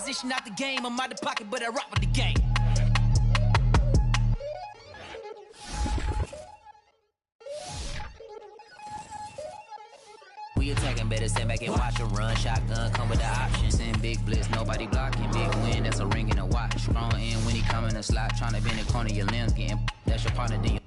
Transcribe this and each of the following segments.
transition out the game. I'm out the pocket, but I rock with the game. We attacking, better stand back and watch them run. Shotgun come with the option. Send big blitz, nobody blocking. Big win, that's a ring and a watch. Strong in when he come in a slot. Tryna bend the corner, your limbs getting. That's your partner, then you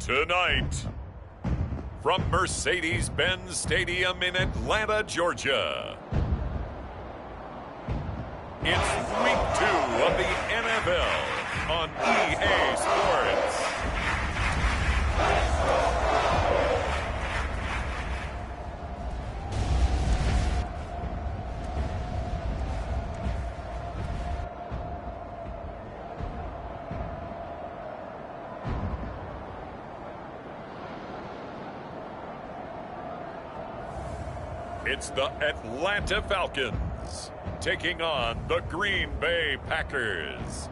Tonight, from Mercedes-Benz Stadium in Atlanta, Georgia, it's Week 2 of the NFL on EA Sports. It's the Atlanta Falcons taking on the Green Bay Packers.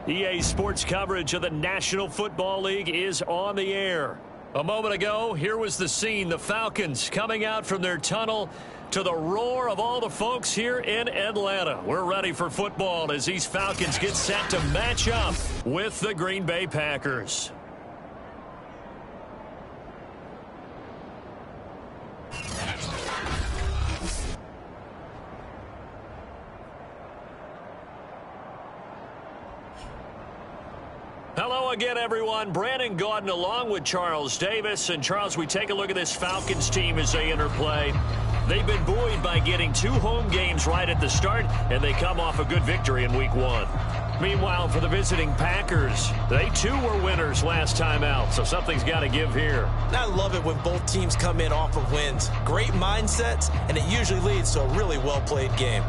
EA Sports coverage of the National Football League is on the air. A moment ago, here was the scene. The Falcons coming out from their tunnel to the roar of all the folks here in Atlanta. We're ready for football as these Falcons get set to match up with the Green Bay Packers. Hello again, everyone. Brandon Gaudin along with Charles Davis. And, Charles, we take a look at this Falcons team as they enter play. They've been buoyed by getting 2 home games right at the start, and they come off a good victory in Week 1. Meanwhile, for the visiting Packers, they too were winners last time out, so something's got to give here. I love it when both teams come in off of wins. Great mindsets, and it usually leads to a really well-played game.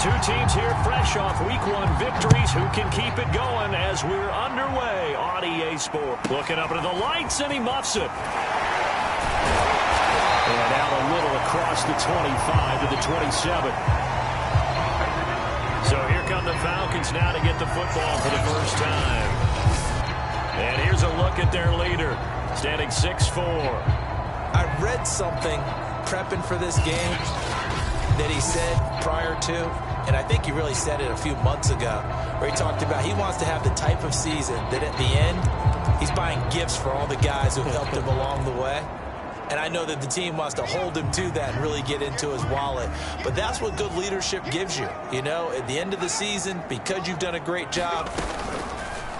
Two teams here fresh off Week 1 victories. Who can keep it going as we're underway on EA Sports? Looking up into the lights, and he muffs it. And out a little across the 25 to the 27. So here come the Falcons now to get the football for the first time. And here's a look at their leader, standing 6'4". I read something prepping for this game that he said prior to, and I think he really said it a few months ago, where he talked about he wants to have the type of season that at the end, he's buying gifts for all the guys who helped him along the way. And I know that the team wants to hold him to that and really get into his wallet. But that's what good leadership gives you. You know, at the end of the season, because you've done a great job,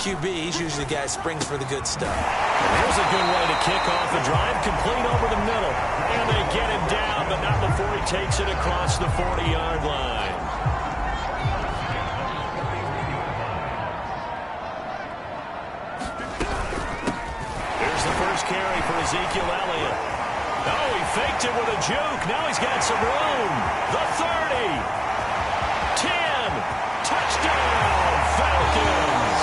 QB, he's usually the guy who springs for the good stuff. Here's a good way to kick off the drive, complete over the middle. And they get him down, but not before he takes it across the 40-yard line. Here's the first carry for Ezekiel Elliott. Oh, he faked it with a juke. Now he's got some room. The 30. 10. Touchdown, Falcons.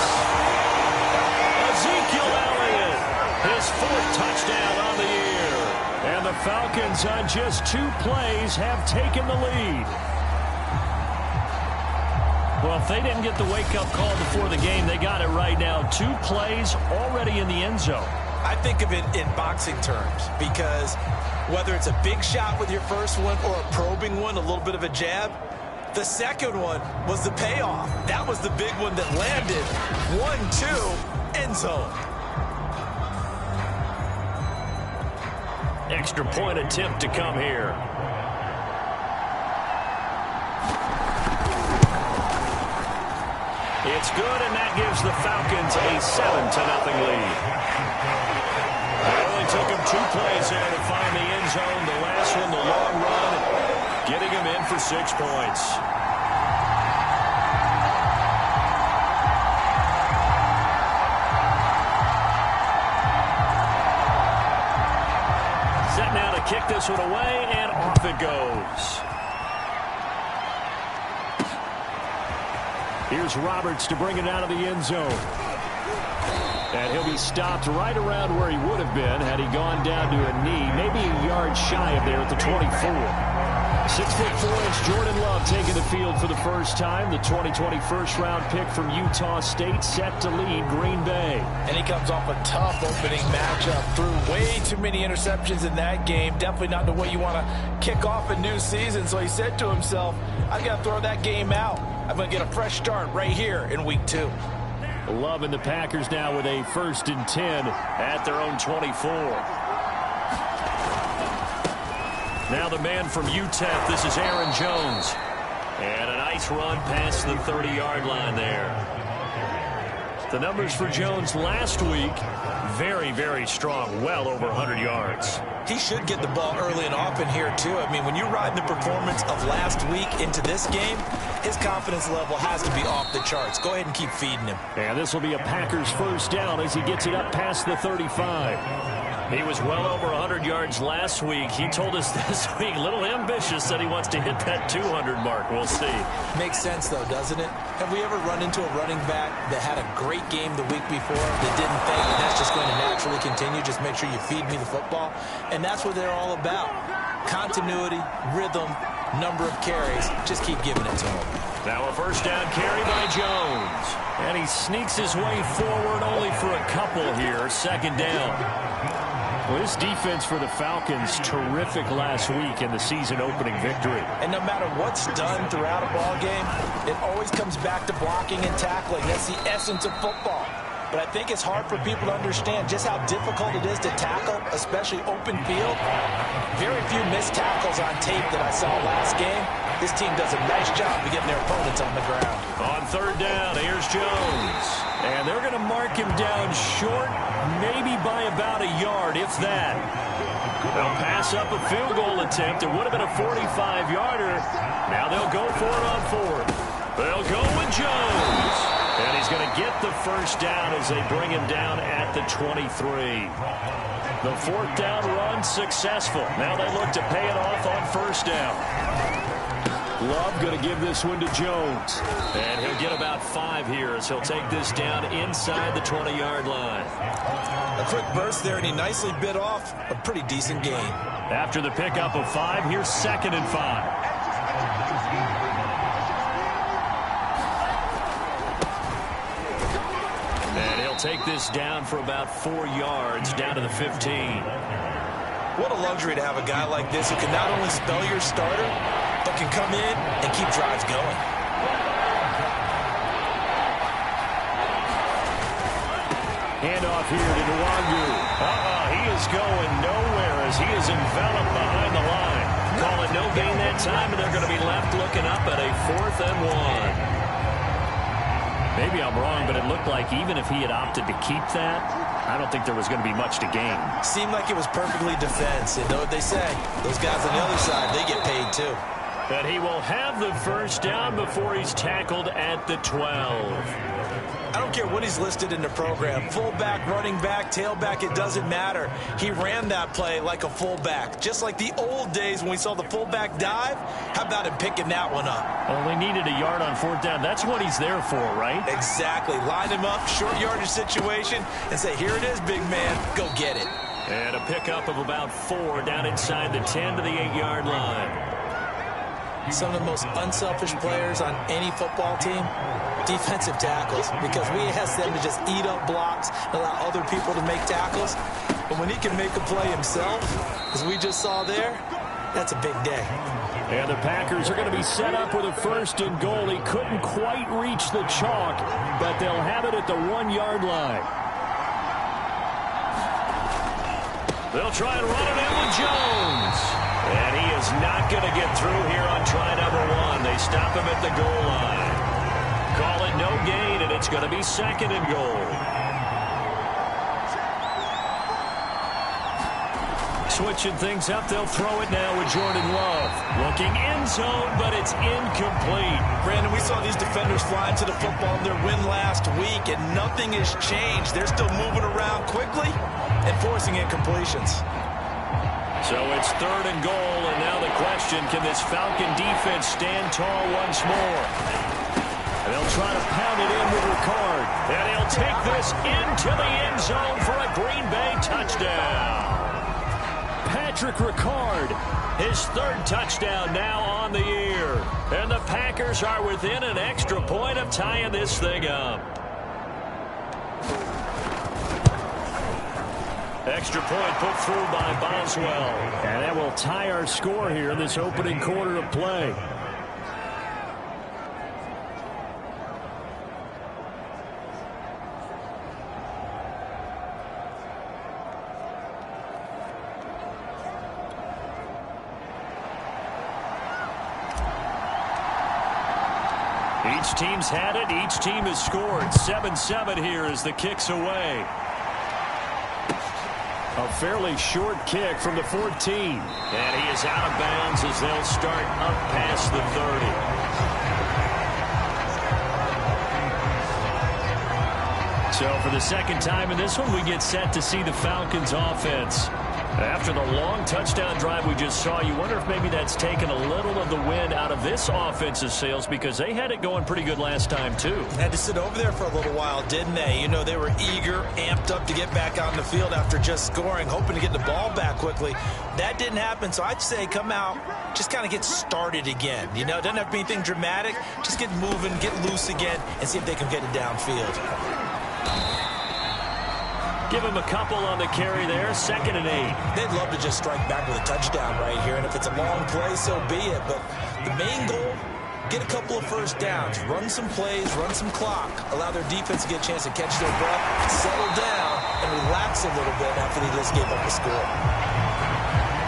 Ezekiel Elliott, his 4th touchdown on the year. And the Falcons on just 2 plays have taken the lead. Well, if they didn't get the wake-up call before the game, they got it right now. 2 plays already in the end zone. I think of it in boxing terms, because whether it's a big shot with your first one or a probing one, a little bit of a jab, the second one was the payoff. That was the big one that landed. 1-2, end zone. Extra point attempt to come here. It's good, and that gives the Falcons a 7-0 lead. It only took him 2 plays there to find the end zone. The last one, the long run, getting him in for 6 points. Set now to kick this one away, and off it goes. Here's Roberts to bring it out of the end zone. And he'll be stopped right around where he would have been had he gone down to a knee, maybe a yard shy of there at the 24. 6'4" Jordan Love taking the field for the first time. The 2020 first-round pick from Utah State set to lead Green Bay. And he comes off a tough opening matchup. Threw way too many interceptions in that game. Definitely not the way you want to kick off a new season. So he said to himself, I've got to throw that game out. I'm going to get a fresh start right here in Week 2. Loving the Packers now with a 1st and 10 at their own 24. Now the man from UTEP, this is Aaron Jones. And a nice run past the 30-yard line there. The numbers for Jones last week, very, very strong, well over 100 yards. He should get the ball early and often here, too. I mean, when you ride the performance of last week into this game, his confidence level has to be off the charts. Go ahead and keep feeding him. And this will be a Packers 1st down as he gets it up past the 35. He was well over 100 yards last week. He told us this week, a little ambitious, that he wants to hit that 200 mark. We'll see. Makes sense, though, doesn't it? Have we ever run into a running back that had a great game the week before that didn't think that that's just going to naturally continue? Just make sure you feed me the football. And that's what they're all about. Continuity, rhythm, number of carries. Just keep giving it to him. Now a 1st down carry by Jones. And he sneaks his way forward only for a couple here. 2nd down. Well, this defense for the Falcons, terrific last week in the season-opening victory. And no matter what's done throughout a ball game, it always comes back to blocking and tackling. That's the essence of football. But I think it's hard for people to understand just how difficult it is to tackle, especially open field. Very few missed tackles on tape that I saw last game. This team does a nice job of getting their opponents on the ground. On 3rd down, here's Jones. And they're going to mark him down short, maybe by about a yard, if that. They'll pass up a field goal attempt. It would have been a 45-yarder. Now they'll go for it on 4th. They'll go with Jones. And he's going to get the 1st down as they bring him down at the 23. The 4th down run successful. Now they look to pay it off on 1st down. Love going to give this one to Jones. And he'll get about 5 here as he'll take this down inside the 20-yard line. A quick burst there, and he nicely bit off a pretty decent gain. After the pickup of 5, here's 2nd and 5. And he'll take this down for about 4 yards down to the 15. What a luxury to have a guy like this who can not only spell your starter, but can come in and keep drives going. Handoff here to Nwangu. He is going nowhere as he is enveloped behind the line. Call it no gain that time, and they're going to be left looking up at a 4th and 1. Maybe I'm wrong, but it looked like even if he had opted to keep that, I don't think there was going to be much to gain. Seemed like it was perfectly defense. You know what they say? Those guys on the other side, they get paid too. But he will have the 1st down before he's tackled at the 12. I don't care what he's listed in the program. Fullback, running back, tailback, it doesn't matter. He ran that play like a fullback. Just like the old days when we saw the fullback dive. How about him picking that one up? Only needed a yard on 4th down. That's what he's there for, right? Exactly. Line him up, short yardage situation, and say, here it is, big man. Go get it. And a pickup of about 4 down inside the 10 to the 8-yard line. Some of the most unselfish players on any football team, defensive tackles, because we ask them to just eat up blocks and allow other people to make tackles. But when he can make a play himself, as we just saw there, that's a big day. And the Packers are going to be set up with a 1st and goal. He couldn't quite reach the chalk, but they'll have it at the 1-yard line. They'll try and run it in with Jones. And he is not going to get through here on try number 1. They stop him at the goal line. Call it no gain, and it's going to be 2nd and goal. Switching things up, they'll throw it now with Jordan Love. Looking end zone, but it's incomplete. Brandon, we saw these defenders fly into the football in their win last week, and nothing has changed. They're still moving around quickly and forcing incompletions. So it's 3rd and goal, and now the question, can this Falcon defense stand tall once more? And they'll try to pound it in with Ricard. And he'll take this into the end zone for a Green Bay touchdown. Patrick Ricard, his 3rd touchdown now on the year. And the Packers are within an extra point of tying this thing up. Extra point put through by Boswell. And that will tie our score here in this opening quarter of play. Each team's had it. Each team has scored. 7-7 here as the kick's away. A fairly short kick from the 14. And he is out of bounds as they'll start up past the 30. So for the second time in this one, we get set to see the Falcons offense. After the long touchdown drive we just saw, you wonder if maybe that's taken a little of the wind out of this offensive sails, because they had it going pretty good last time too. Had to sit over there for a little while, didn't they? You know, they were eager, amped up to get back on the field after just scoring, hoping to get the ball back quickly. That didn't happen, so I'd say come out, just kind of get started again. You know, it doesn't have to be anything dramatic. Just get moving, get loose again, and see if they can get it downfield. Give him a couple on the carry there. 2nd and 8. They'd love to just strike back with a touchdown right here, and if it's a long play, so be it. But the main goal, get a couple of first downs, run some plays, run some clock, allow their defense to get a chance to catch their breath, settle down, and relax a little bit after they just gave up a score.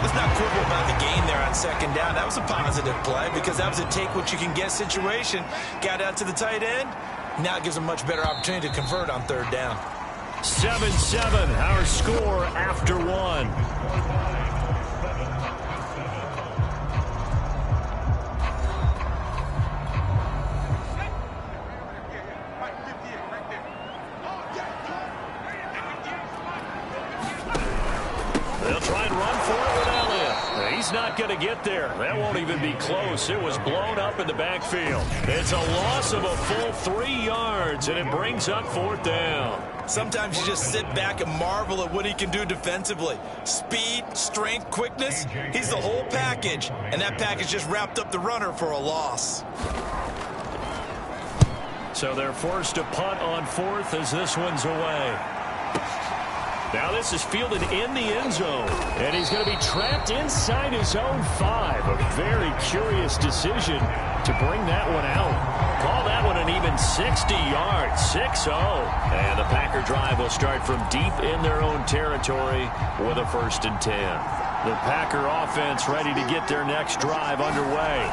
Let's not quibble about the gain there on 2nd down. That was a positive play because that was a take-what-you-can-get situation. Got out to the tight end. Now it gives them a much better opportunity to convert on 3rd down. 7-7, our score after 1. They'll try and run for it with Elliott. He's not going to get there. That won't even be close. It was blown up in the backfield. It's a loss of a full 3 yards, and it brings up 4th down. Sometimes you just sit back and marvel at what he can do defensively. Speed, strength, quickness, he's the whole package. And that package just wrapped up the runner for a loss. So they're forced to punt on 4th as this one's away. Now this is fielded in the end zone, and he's going to be trapped inside his own 5. A very curious decision to bring that one out. Call that one an even 60 yards, 6-0. And the Packer drive will start from deep in their own territory with a 1st and 10. The Packer offense ready to get their next drive underway.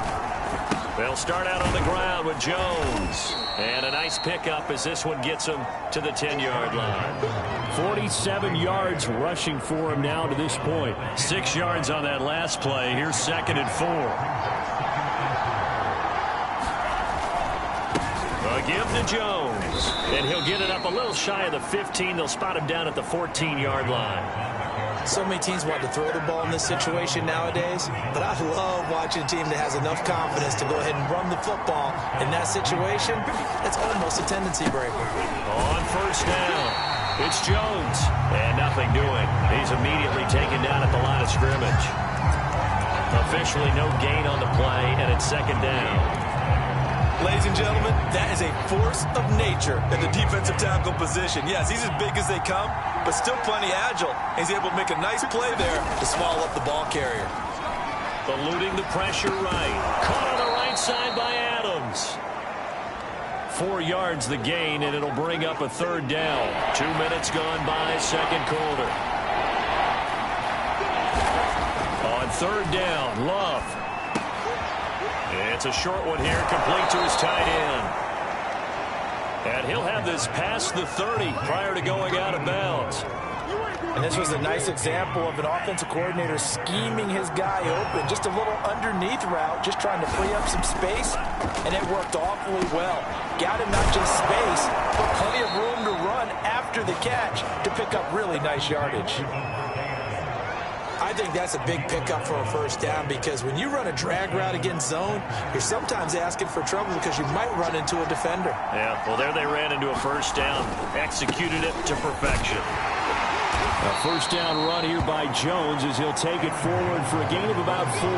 They'll start out on the ground with Jones. And a nice pickup as this one gets him to the 10-yard line. 47 yards rushing for him now to this point. 6 yards on that last play. Here's 2nd and 4. A give to Jones. And he'll get it up a little shy of the 15. They'll spot him down at the 14-yard line. So many teams want to throw the ball in this situation nowadays, but I love watching a team that has enough confidence to go ahead and run the football. In that situation, it's almost a tendency breaker. On 1st down, it's Jones. And nothing doing. He's immediately taken down at the line of scrimmage. Officially no gain on the play, and it's 2nd down. Ladies and gentlemen, that is a force of nature in the defensive tackle position. Yes, he's as big as they come, but still plenty agile. He's able to make a nice play there to swallow up the ball carrier. Eluding the pressure right. Caught on the right side by Adams. 4 yards the gain, and it'll bring up a 3rd down. 2 minutes gone by, 2nd quarter. On 3rd down, Love. It's a short one here, complete to his tight end. And he'll have this past the 30 prior to going out of bounds. And this was a nice example of an offensive coordinator scheming his guy open. Just a little underneath route, just trying to free up some space, and it worked awfully well. Got him not just space, but plenty of room to run after the catch to pick up really nice yardage. I think that's a big pickup for a 1st down, because when you run a drag route against zone, you're sometimes asking for trouble because you might run into a defender. Yeah, well, there they ran into a 1st down. Executed it to perfection. A 1st down run here by Jones as he'll take it forward for a gain of about 4.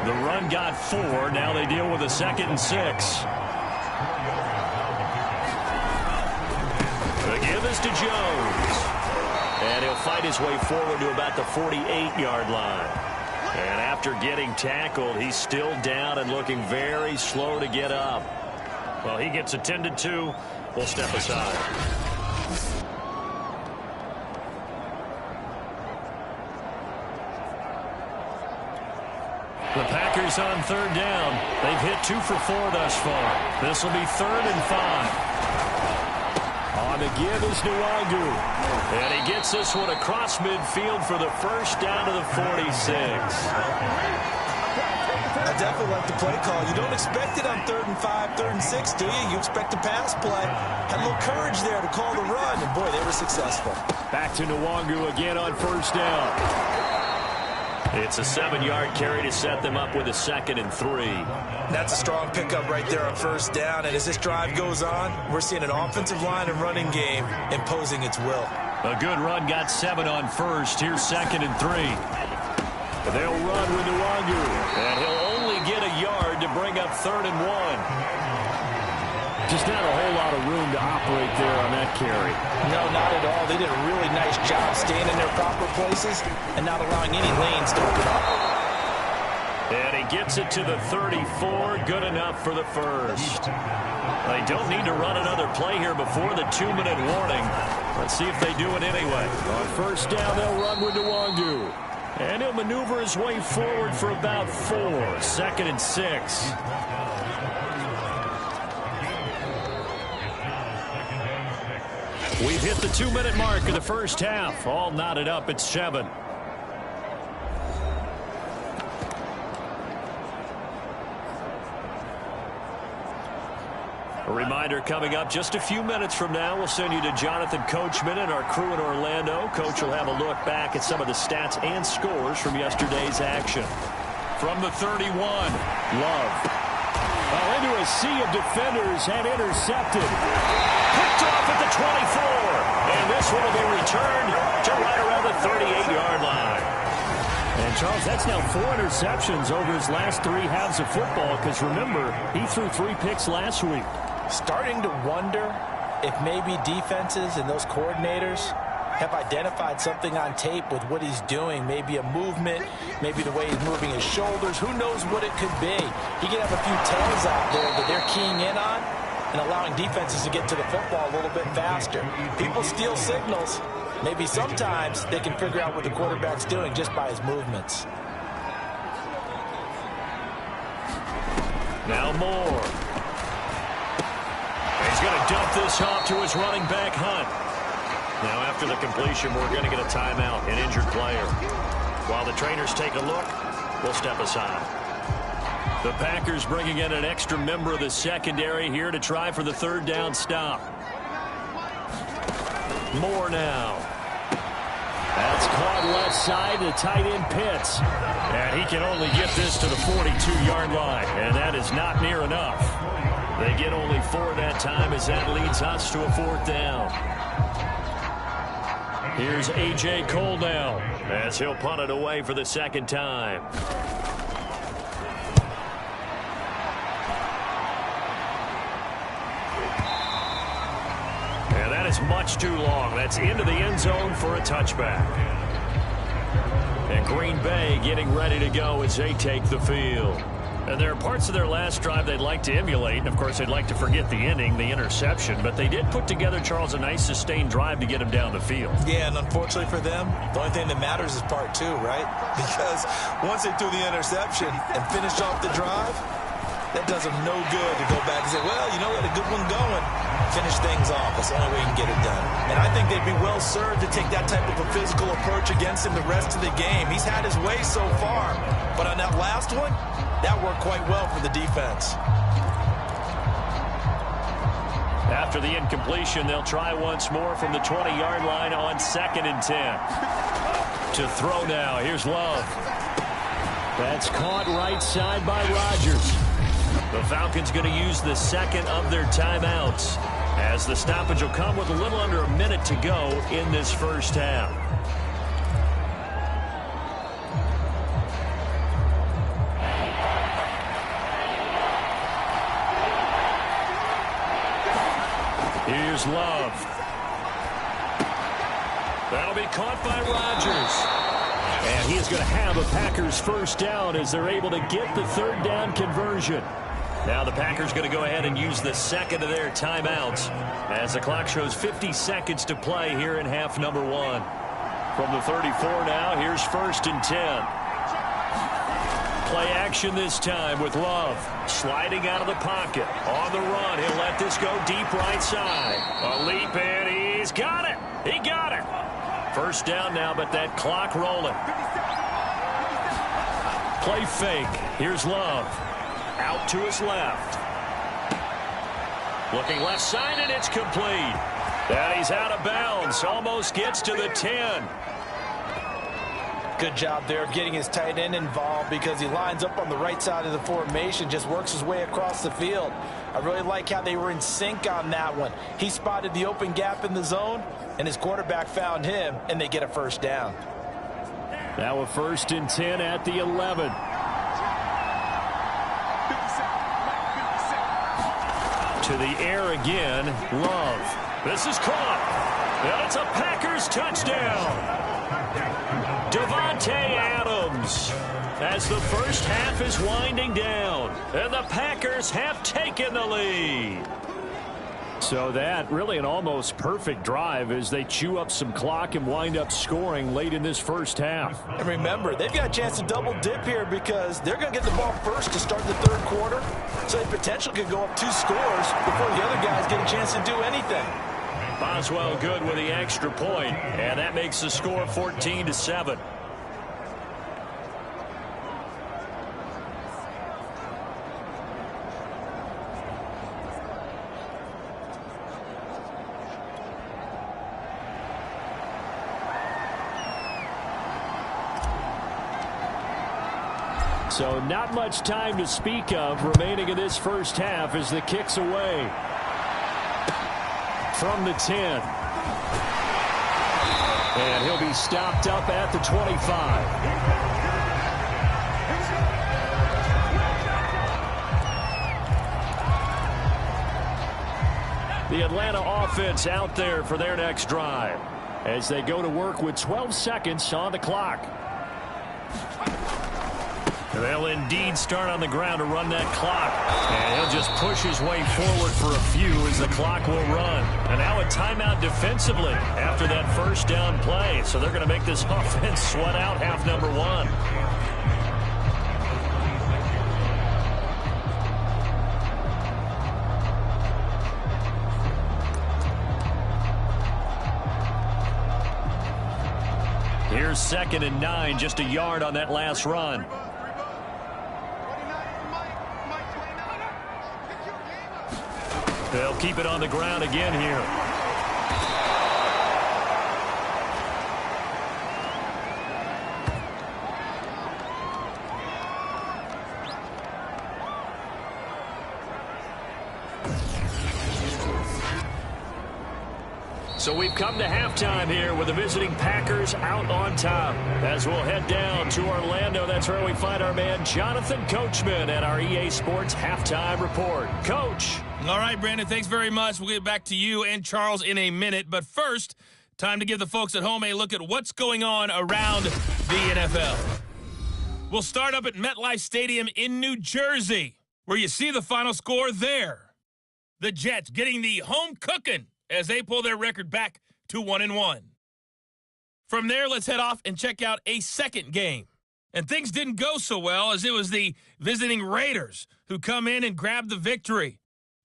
The run got 4. Now they deal with a 2nd and 6. The give is to Jones. And he'll fight his way forward to about the 48-yard line. And after getting tackled, he's still down and looking very slow to get up. Well, he gets attended to. We'll step aside. The Packers on third down. They've hit 2 for 4 thus far. This will be 3rd and 5. On the give is Nwangu. And he gets this one across midfield for the first down to the 46. I definitely like the play call. You don't expect it on 3rd and 5, 3rd and 6, do you? You expect a pass play. Had a little courage there to call the run, and boy, they were successful. Back to Nwangu again on first down. It's a 7-yard carry to set them up with a 2nd and 3. That's a strong pickup right there on first down, and as this drive goes on, we're seeing an offensive line and running game imposing its will. A good run got 7 on first. Here's 2nd and 3. They'll run with Nwangu, and he'll only get a yard to bring up 3rd and 1. Just not a whole lot of room to operate there on that carry. No, not at all. They did a really nice job staying in their proper places and not allowing any lanes to open up. And he gets it to the 34. Good enough for the first. They don't need to run another play here before the 2-minute warning. Let's see if they do it anyway. On first down, they'll run with Nwangu. And he'll maneuver his way forward for about 4. 2nd and 6. We've hit the 2-minute mark of the first half. All knotted up at 7. A reminder coming up just a few minutes from now. We'll send you to Jonathan Coachman and our crew in Orlando. Coach will have a look back at some of the stats and scores from yesterday's action. From the 31, Love. Well, into a sea of defenders and intercepted. Picked off at the 24. And this one will be returned to right around the 38-yard line. And, Charles, that's now 4 interceptions over his last 3 halves of football because, remember, he threw 3 picks last week. Starting to wonder if maybe defenses and those coordinators have identified something on tape with what he's doing. Maybe a movement, maybe the way he's moving his shoulders. Who knows what it could be? He could have a few tails out there that they're keying in on and allowing defenses to get to the football a little bit faster. People steal signals. Maybe sometimes they can figure out what the quarterback's doing just by his movements. Now Moore. He's going to dump this off to his running back, Hunt. Now after the completion, we're going to get a timeout, an injured player. While the trainers take a look, we'll step aside. The Packers bringing in an extra member of the secondary here to try for the 3rd down stop. Moore now. That's caught left side to tight end Pitts. And he can only get this to the 42-yard line. And that is not near enough. They get only 4 that time as that leads us to a 4th down. Here's A.J. Cole now as he'll punt it away for the 2nd time. And that is much too long. That's into the end zone for a touchback. And Green Bay getting ready to go as they take the field. And there are parts of their last drive they'd like to emulate. And, of course, they'd like to forget the inning, the interception. But they did put together, Charles, a nice sustained drive to get him down the field. Yeah, and unfortunately for them, the only thing that matters is part 2, right? Because once they threw the interception and finished off the drive, that does them no good to go back and say, well, you know, we had a good one going. Finish things off. That's the only way you can get it done. And I think they'd be well served to take that type of a physical approach against him the rest of the game. He's had his way so far. But on that last one, that worked quite well for the defense. After the incompletion, they'll try once more from the 20-yard line on 2nd and 10. To throw now. Here's Love. That's caught right side by Rodgers. The Falcons going to use the 2nd of their timeouts as the stoppage will come with a little under a minute to go in this first half. Here's Love. That'll be caught by Rodgers. And he is going to have a Packers first down as they're able to get the 3rd down conversion. Now the Packers going to go ahead and use the 2nd of their timeouts as the clock shows 50 seconds to play here in half number 1. From the 34 now, here's 1st and 10. Play action this time with Love. Sliding out of the pocket. On the run, he'll let this go deep right side. A leap, and he's got it. He got it. First down now, but that clock rolling. Play fake. Here's Love. Out to his left. Looking left side, and it's complete. And he's out of bounds. Almost gets to the 10. Good job there of getting his tight end involved because he lines up on the right side of the formation, just works his way across the field. I really like how they were in sync on that one. He spotted the open gap in the zone, and his quarterback found him, and they get a first down. Now a 1st and 10 at the 11. To the air again, Love. This is caught. And it's a Packers touchdown. Davante Adams, as the first half is winding down, and the Packers have taken the lead. So that really an almost perfect drive as they chew up some clock and wind up scoring late in this first half. And remember, they've got a chance to double dip here because they're going to get the ball first to start the third quarter. So they potentially could go up 2 scores before the other guys get a chance to do anything. Boswell good with the extra point, and that makes the score 14-7. So not much time to speak of remaining in this first half as the kick's away. From the 10. And he'll be stopped up at the 25. The Atlanta offense out there for their next drive as they go to work with 12 seconds on the clock. They'll indeed start on the ground to run that clock. And he'll just push his way forward for a few as the clock will run. And now a timeout defensively after that first down play. So they're going to make this offense sweat out half number 1. Here's 2nd and 9, just a yard on that last run. They'll keep it on the ground again here. So we've come to halftime here with the visiting Packers out on top. As we'll head down to Orlando, that's where we find our man Jonathan Coachman at our EA Sports Halftime Report. Coach. All right, Brandon, thanks very much. We'll get back to you and Charles in a minute. But first, time to give the folks at home a look at what's going on around the NFL. We'll start up at MetLife Stadium in New Jersey, where you see the final score there. The Jets getting the home cooking as they pull their record back to 1-1. From there, let's head off and check out a second game. And things didn't go so well as it was the visiting Raiders who come in and grab the victory.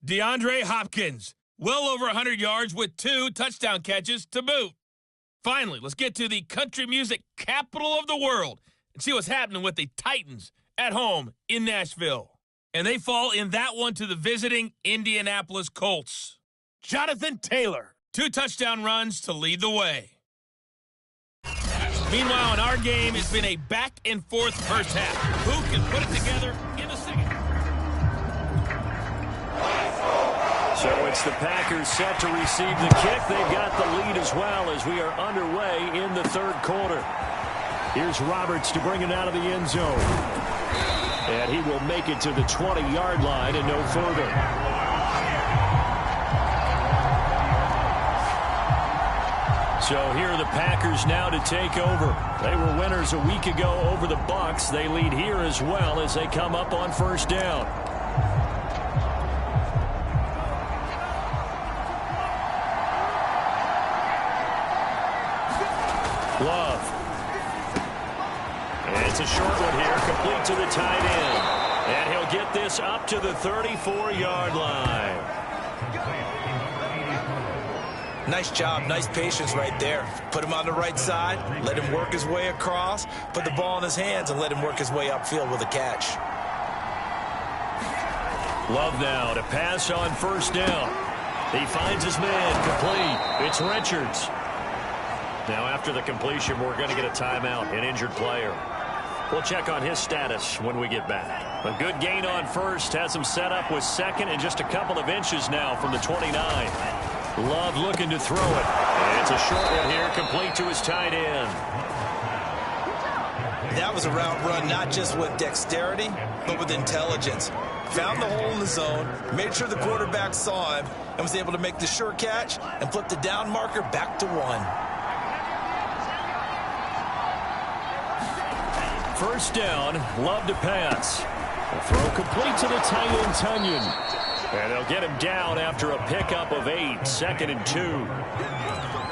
DeAndre Hopkins, well over 100 yards with 2 touchdown catches to boot. Finally, let's get to the country music capital of the world and see what's happening with the Titans at home in Nashville. And they fall in that one to the visiting Indianapolis Colts. Jonathan Taylor, 2 touchdown runs to lead the way. Meanwhile, in our game, it's been a back-and-forth first half. Who can put it together in the second? So it's the Packers set to receive the kick. They've got the lead as well as we are underway in the third quarter. Here's Roberts to bring it out of the end zone. And he will make it to the 20-yard line and no further. So here are the Packers now to take over. They were winners a week ago over the Bucs. They lead here as well as they come up on first down. Love. And It's a short one here, complete to the tight end. And he'll get this up to the 34-yard line. Nice job, nice patience right there. Put him on the right side, let him work his way across, put the ball in his hands, and let him work his way upfield with a catch. Love now to pass on first down. He finds his man, complete. It's Richards. Now after the completion, we're going to get a timeout, an injured player. We'll check on his status when we get back. A good gain on first, has him set up with second and just a couple of inches now from the 29. Love looking to throw it. And it's a short one here, complete to his tight end. That was a route run not just with dexterity, but with intelligence. Found the hole in the zone, made sure the quarterback saw him, and was able to make the sure catch and flip the down marker back to 1. First down, Love to pass. A throw complete to the tight end, Tunyon. And they'll get him down after a pickup of 8, 2nd and 2.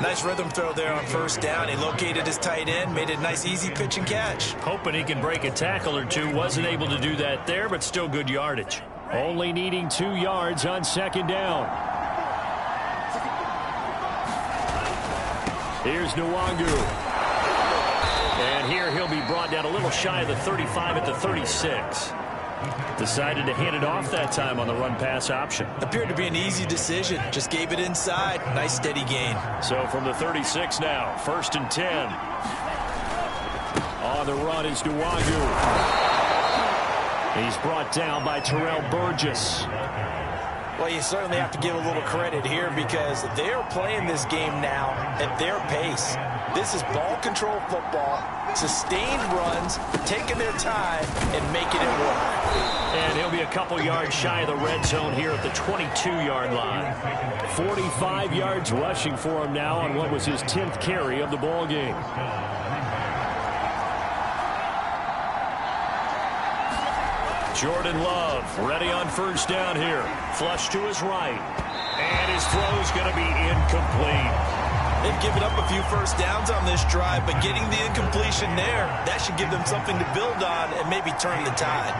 Nice rhythm throw there on first down. He located his tight end, made it a nice easy pitch and catch. Hoping he can break a tackle or two. Wasn't able to do that there, but still good yardage. Only needing 2 yards on second down. Here's Nwangu. And here he'll be brought down a little shy of the 35 at the 36. Decided to hand it off that time on the run-pass option. Appeared to be an easy decision. Just gave it inside. Nice steady gain. So from the 36 now, 1st and 10. On the run is Nwangu. He's brought down by Terrell Burgess. Well, you certainly have to give a little credit here because they're playing this game now at their pace. This is ball control football, sustained runs, taking their time, and making it work. And he'll be a couple yards shy of the red zone here at the 22-yard line. 45 yards rushing for him now on what was his 10th carry of the ball game. Jordan Love ready on first down here. Flush to his right. And his throw's going to be incomplete. They've given up a few first downs on this drive, but getting the incompletion there, that should give them something to build on and maybe turn the tide.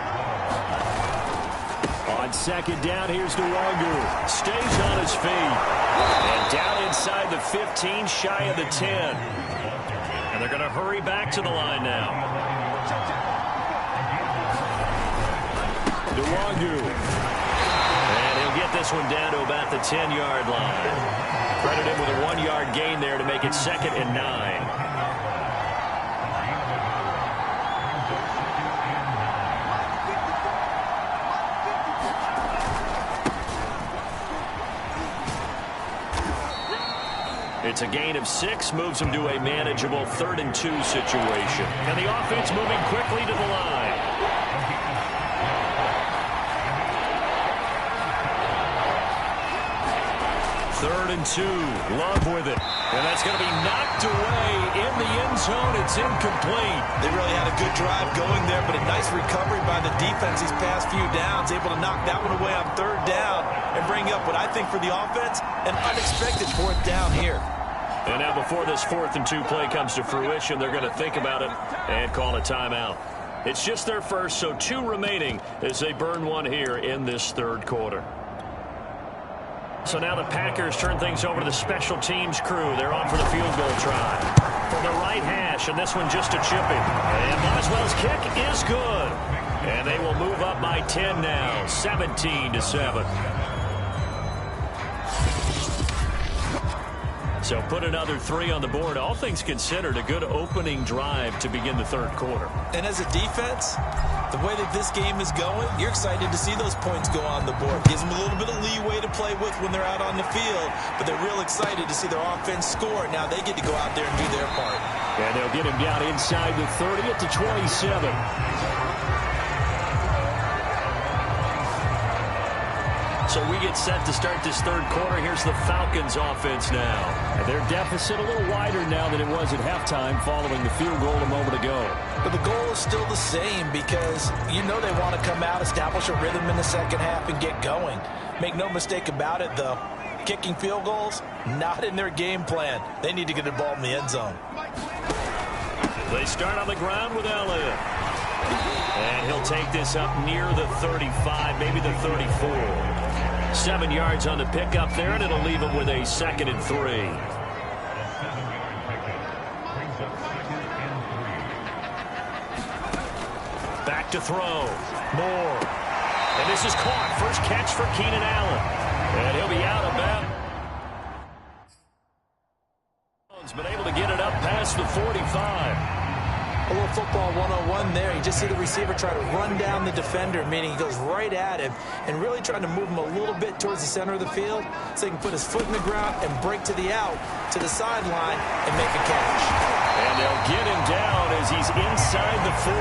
On second down, here's Nwangu. Stays on his feet. And down inside the 15, shy of the 10. And they're going to hurry back to the line now. Nwangu. And he'll get this one down to about the 10-yard line. Credit him with a 1-yard gain there to make it 2nd and 9. It's a gain of 6, moves him to a manageable 3rd and 2 situation. And the offense moving quickly to the line. Third and 2, Love with it. And that's going to be knocked away in the end zone. It's incomplete. They really had a good drive going there, but a nice recovery by the defense these past few downs, able to knock that one away on 3rd down and bring up what I think for the offense, an unexpected 4th down here. And now before this 4th and 2 play comes to fruition, they're going to think about it and call a timeout. It's just their first, so 2 remaining as they burn one here in this 3rd quarter. So now the Packers turn things over to the special teams crew. They're on for the field goal try. From the right hash, and this one just a chipping. And Boswell's kick is good. And they will move up by 10 now, 17-7. So put another 3 on the board. All things considered, a good opening drive to begin the 3rd quarter. And as a defense, the way that this game is going, you're excited to see those points go on the board. Gives them a little bit of leeway to play with when they're out on the field, but they're real excited to see their offense score. Now they get to go out there and do their part. And they'll get him down inside the 30 at the 27. So we get set to start this 3rd quarter. Here's the Falcons offense now. And their deficit a little wider now than it was at halftime following the field goal a moment ago. But the goal is still the same because you know they want to come out, establish a rhythm in the second half, and get going. Make no mistake about it, though. Kicking field goals, not in their game plan. They need to get the ball in the end zone. They start on the ground with Elliott. And he'll take this up near the 35, maybe the 34. 7 yards on the pickup there, and it'll leave him with a 2nd and 3. Back to throw. Moore. And this is caught. First catch for Keenan Allen. And he'll be out of bounds. Been able to get it up past the 45. A little football 101 there. You just see the receiver try to run down the defender, meaning he goes right at him and really trying to move him a little bit towards the center of the field so he can put his foot in the ground and break to the out, to the sideline, and make a catch. And they'll get him down as he's inside the 40.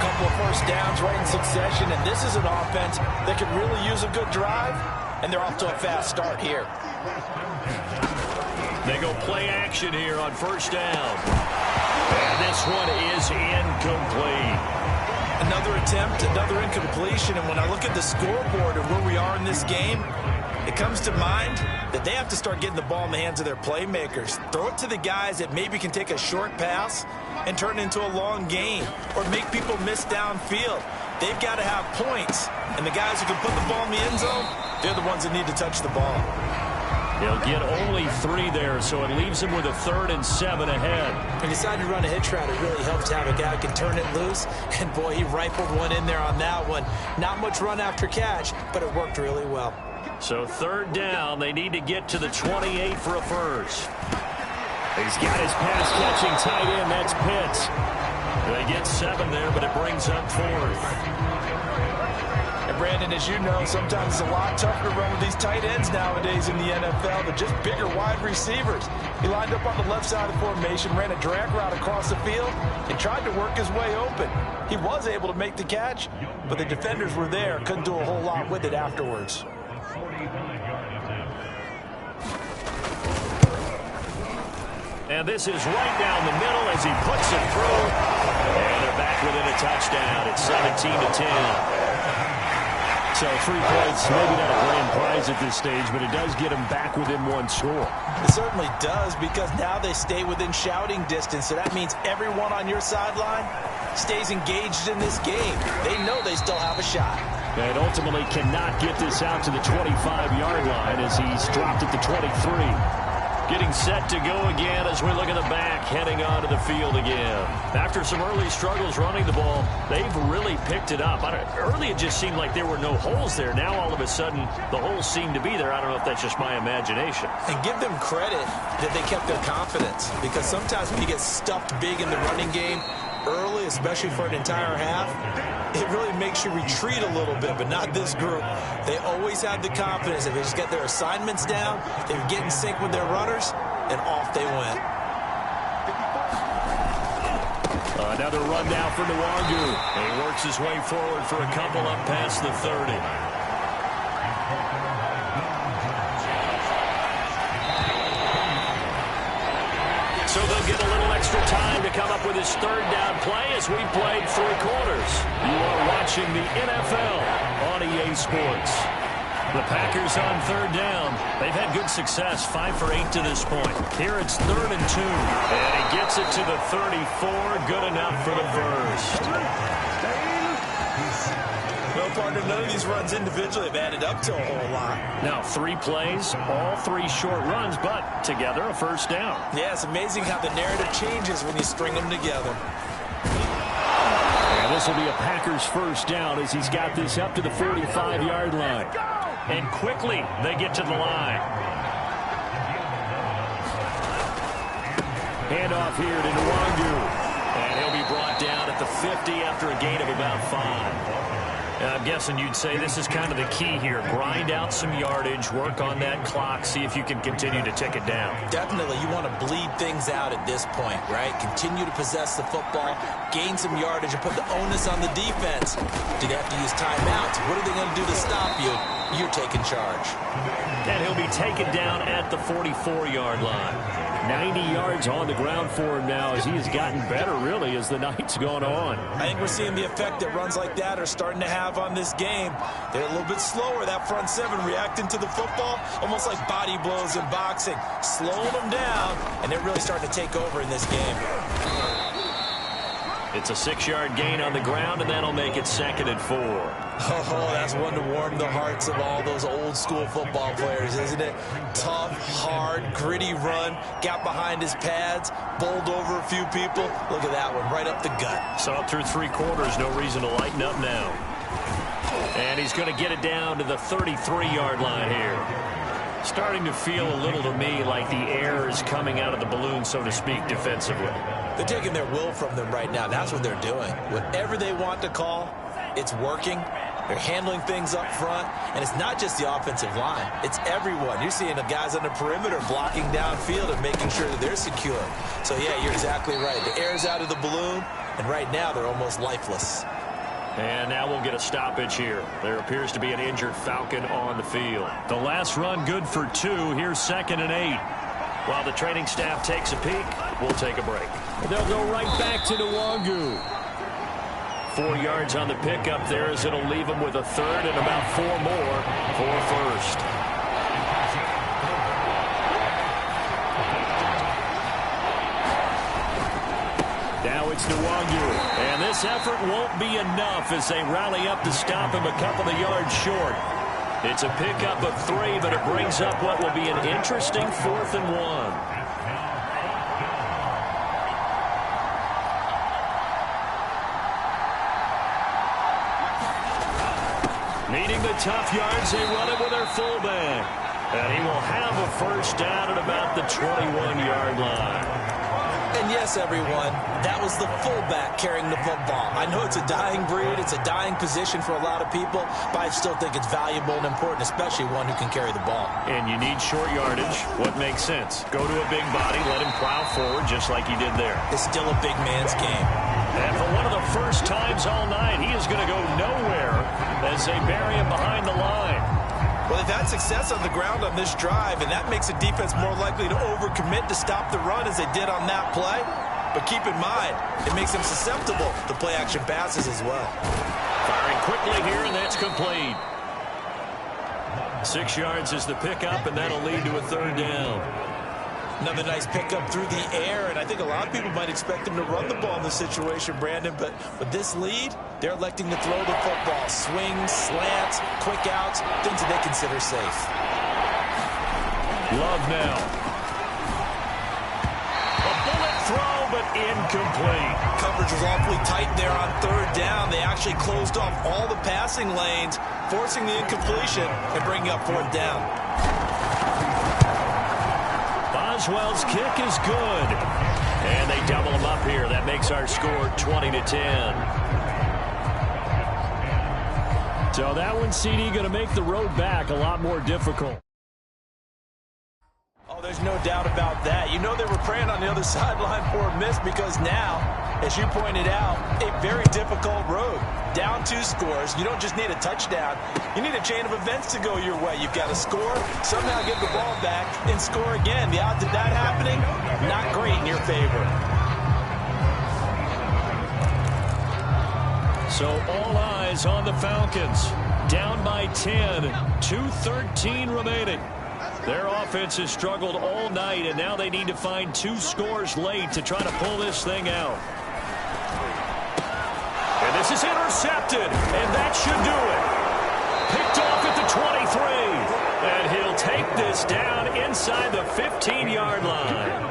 Couple of first downs right in succession, and this is an offense that could really use a good drive, and they're off to a fast start here. They go play action here on first down. And this one is incomplete. Another attempt, another incompletion, and when I look at the scoreboard and where we are in this game, it comes to mind that they have to start getting the ball in the hands of their playmakers. Throw it to the guys that maybe can take a short pass and turn it into a long gain or make people miss downfield. They've got to have points, and the guys who can put the ball in the end zone, they're the ones that need to touch the ball. He'll get only 3 there, so it leaves him with a 3rd and 7 ahead. He decided to run a hitch route. It really helps to have a guy who can turn it loose. And, boy, he rifled one in there on that one. Not much run after catch, but it worked really well. So 3rd down, they need to get to the 28 for a first. He's got his pass-catching tight end. That's Pitts. They get 7 there, but it brings up 4th. Brandon, as you know, sometimes it's a lot tougher to run with these tight ends nowadays in the NFL, but just bigger wide receivers. He lined up on the left side of the formation, ran a drag route across the field, and tried to work his way open. He was able to make the catch, but the defenders were there, couldn't do a whole lot with it afterwards. And this is right down the middle as he puts it through. And they're back within a touchdown. It's 17-10. So 3 points, maybe not a grand prize at this stage, but it does get them back within 1 score. It certainly does, because now they stay within shouting distance, so that means everyone on your sideline stays engaged in this game. They know they still have a shot. And ultimately cannot get this out to the 25-yard line as he's dropped at the 23. Getting set to go again as we look at the back, heading onto the field again. After some early struggles running the ball, they've really picked it up. Early it just seemed like there were no holes there. Now all of a sudden the holes seem to be there. I don't know if that's just my imagination. And give them credit that they kept their confidence, because sometimes when you get stuffed big in the running game early, especially for an entire half, it really makes you retreat a little bit, but not this group. They always had the confidence that they just get their assignments down, they would get in sync with their runners, and off they went. Another run now for Nwangu. He works his way forward for a couple up past the 30. So they'll get a little extra time to come up with his 3rd down play as we played 3 quarters. You are watching the NFL on EA Sports. The Packers on 3rd down. They've had good success, 5 for 8 to this point. Here it's 3rd and 2. And he gets it to the 34. Good enough for the first. Well, partner, none of these runs individually have added up to a whole lot. Now 3 plays, all 3 short runs, but together a first down. Yeah, it's amazing how the narrative changes when you string them together. And this will be a Packers first down as he's got this up to the 45-yard line. And quickly they get to the line. Handoff here to Nwangu. And he'll be brought down at the 50 after a gain of about 5. I'm guessing you'd say this is kind of the key here. Grind out some yardage, work on that clock, see if you can continue to tick it down. Definitely, you want to bleed things out at this point, right? Continue to possess the football, gain some yardage, and put the onus on the defense. Do they have to use timeouts? What are they going to do to stop you? you're taking charge. And he'll be taken down at the 44-yard line. 90 yards on the ground for him now as he has gotten better, really, as the night's gone on. I think we're seeing the effect that runs like that are starting to have on this game. They're a little bit slower, that front seven, reacting to the football, almost like body blows in boxing, slowing them down, and they're really starting to take over in this game. It's a 6-yard gain on the ground, and that'll make it 2nd and 4. Oh, that's one to warm the hearts of all those old-school football players, isn't it? Tough, hard, gritty run, got behind his pads, bowled over a few people. Look at that one, right up the gut. Saw it through 3 quarters, no reason to lighten up now. And he's going to get it down to the 33-yard line here. Starting to feel a little to me like the air is coming out of the balloon, so to speak, defensively. They're taking their will from them right now. That's what they're doing. Whatever they want to call, it's working. They're handling things up front, and it's not just the offensive line. It's everyone. You're seeing the guys on the perimeter blocking downfield and making sure that they're secure. So, yeah, you're exactly right. The air's out of the balloon, and right now they're almost lifeless. And now we'll get a stoppage here. There appears to be an injured Falcon on the field. The last run good for 2. Here's 2nd and 8. While the training staff takes a peek, we'll take a break. They'll go right back to Nwangu. 4 yards on the pickup there as it'll leave them with a 3rd and about 4 more for 1st. Now it's Nwangu. And this effort won't be enough as they rally up to stop him a couple of yards short. It's a pickup of 3, but it brings up what will be an interesting 4th and 1. Needing the tough yards, they run it with their fullback. And he will have a 1st down at about the 21-yard line. And yes, everyone, that was the fullback carrying the football. I know it's a dying breed, it's a dying position for a lot of people, but I still think it's valuable and important, especially one who can carry the ball. And you need short yardage. What makes sense? Go to a big body, let him plow forward just like he did there. It's still a big man's game. And for one of the first times all night, he is going to go nowhere as they bury him behind the line. Well, they've had success on the ground on this drive, and that makes a defense more likely to overcommit to stop the run as they did on that play. But keep in mind, it makes them susceptible to play-action passes as well. Firing quickly here, and that's complete. 6 yards is the pickup, and that'll lead to a 3rd down. Another nice pickup through the air, and I think a lot of people might expect them to run the ball in this situation, Brandon, but with this lead, they're electing to throw the football. Swings, slants, quick outs, things that they consider safe. Love now. A bullet throw, but incomplete. Coverage was awfully tight there on 3rd down. They actually closed off all the passing lanes, forcing the incompletion and bringing up 4th down. Boswell's kick is good. And they double him up here. That makes our score 20-10. So that one, CD, going to make the road back a lot more difficult. Oh, there's no doubt about that. You know they were praying on the other sideline for a miss because now, as you pointed out, a very difficult road. Down 2 scores. You don't just need a touchdown. You need a chain of events to go your way. You've got to score, somehow get the ball back, and score again. The odds of that happening, not great in your favor. So all eyes on the Falcons. Down by 10, 2:13 remaining. Their offense has struggled all night, and now they need to find 2 scores late to try to pull this thing out. And this is intercepted, and that should do it. Picked off at the 23, and he'll take this down inside the 15-yard line.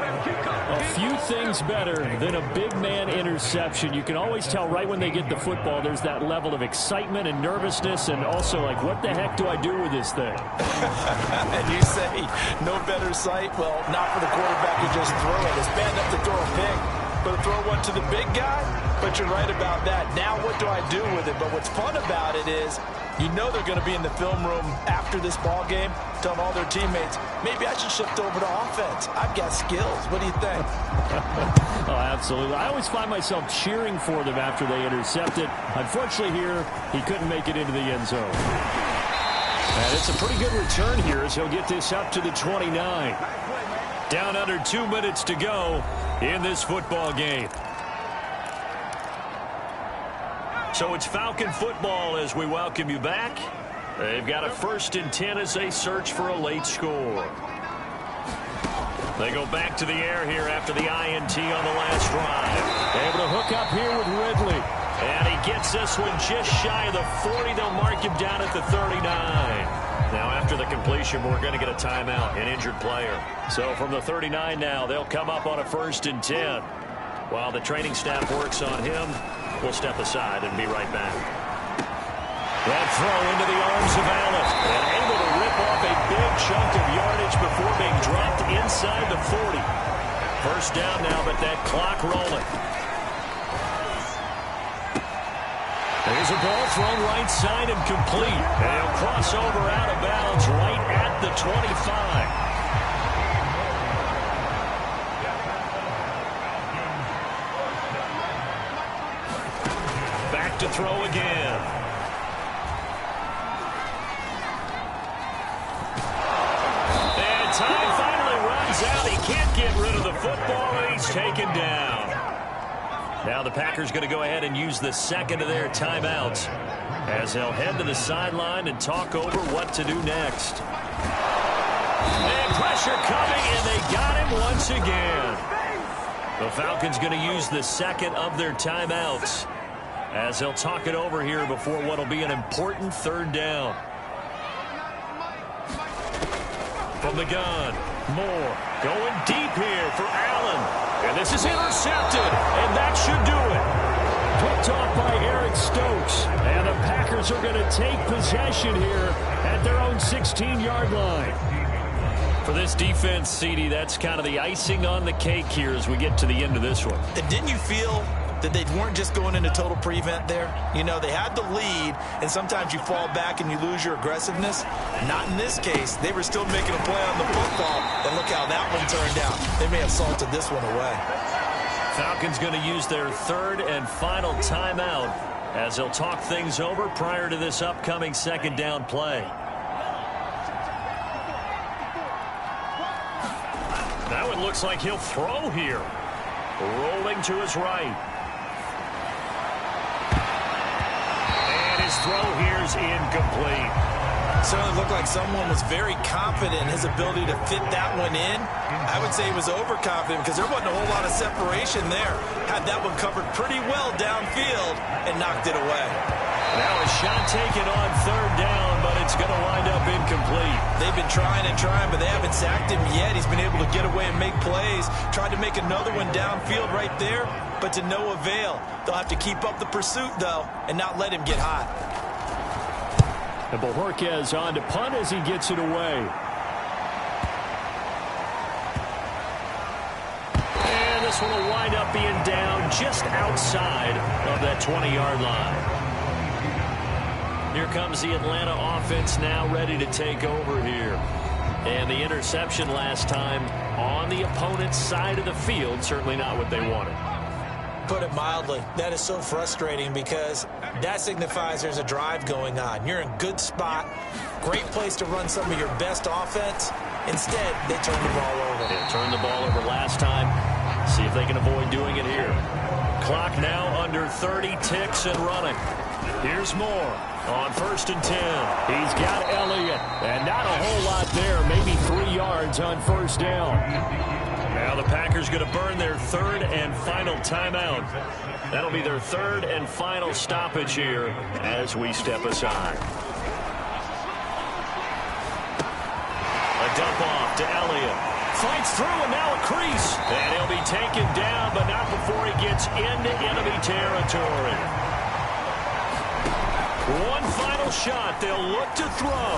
A few things better than a big man interception. You can always tell right when they get the football, there's that level of excitement and nervousness, and also like, what the heck do I do with this thing? And you say, no better sight? Well, not for the quarterback who just throw it. It's bad enough to throw a pick, but to throw one to the big guy? But you're right about that. Now what do I do with it? But what's fun about it is, you know they're going to be in the film room after this ball game, telling all their teammates, maybe I should shift over to offense. I've got skills. What do you think? Oh, absolutely. I always find myself cheering for them after they intercept it. Unfortunately here, he couldn't make it into the end zone. And it's a pretty good return here as he'll get this up to the 29. Down under 2 minutes to go in this football game. So it's Falcon football as we welcome you back. They've got a 1st and 10 as they search for a late score. They go back to the air here after the INT on the last drive. Able to hook up here with Ridley. And he gets this one just shy of the 40. They'll mark him down at the 39. Now after the completion, we're going to get a timeout, an injured player. So from the 39 now, they'll come up on a 1st and 10. While the training staff works on him, we'll step aside and be right back. That throw into the arms of Allen. And able to rip off a big chunk of yardage before being dropped inside the 40. 1st down now, but that clock rolling. There's a ball thrown right side and complete. And he'll cross over out of bounds right at the 25. To throw again. And time finally runs out. He can't get rid of the football, and he's taken down. Now the Packers going to go ahead and use the 2nd of their timeouts as they'll head to the sideline and talk over what to do next. And pressure coming, and they got him once again. The Falcons going to use the 2nd of their timeouts as they'll talk it over here before what will be an important 3rd down. From the gun, Moore going deep here for Allen. And this is intercepted, and that should do it. Picked off by Eric Stokes. And the Packers are going to take possession here at their own 16-yard line. For this defense, CD, that's kind of the icing on the cake here as we get to the end of this one. And didn't you feel that they weren't just going into total prevent there? You know, they had the lead, and sometimes you fall back and you lose your aggressiveness. Not in this case. They were still making a play on the football, and look how that one turned out. They may have salted this one away. Falcons going to use their 3rd and final timeout as they'll talk things over prior to this upcoming 2nd down play. Now it looks like he'll throw here. Rolling to his right. His throw here is incomplete. Certainly looked like someone was very confident in his ability to fit that one in. I would say he was overconfident because there wasn't a whole lot of separation there. Had that one covered pretty well downfield and knocked it away. Now a shot taken on 3rd down, but it's going to wind up incomplete. They've been trying and trying, but they haven't sacked him yet. He's been able to get away and make plays. Tried to make another one downfield right there, but to no avail. They'll have to keep up the pursuit, though, and not let him get hot. And Bojorquez on to punt as he gets it away. And this one will wind up being down just outside of that 20-yard line. Here comes the Atlanta offense now ready to take over here. And the interception last time on the opponent's side of the field, certainly not what they wanted. Put it mildly, that is so frustrating because that signifies there's a drive going on. You're in a good spot, great place to run some of your best offense. Instead, they turn the ball over. They turned the ball over last time. See if they can avoid doing it here. Clock now under 30 ticks and running. Here's Moore on 1st and 10. He's got Elliott, and not a whole lot there, maybe 3 yards on 1st down. Now the Packers going to burn their 3rd and final timeout. That'll be their 3rd and final stoppage here as we step aside. A dump off to Elliott. Fights through and now a crease. And he'll be taken down, but not before he gets into enemy territory. One final shot. They'll look to throw.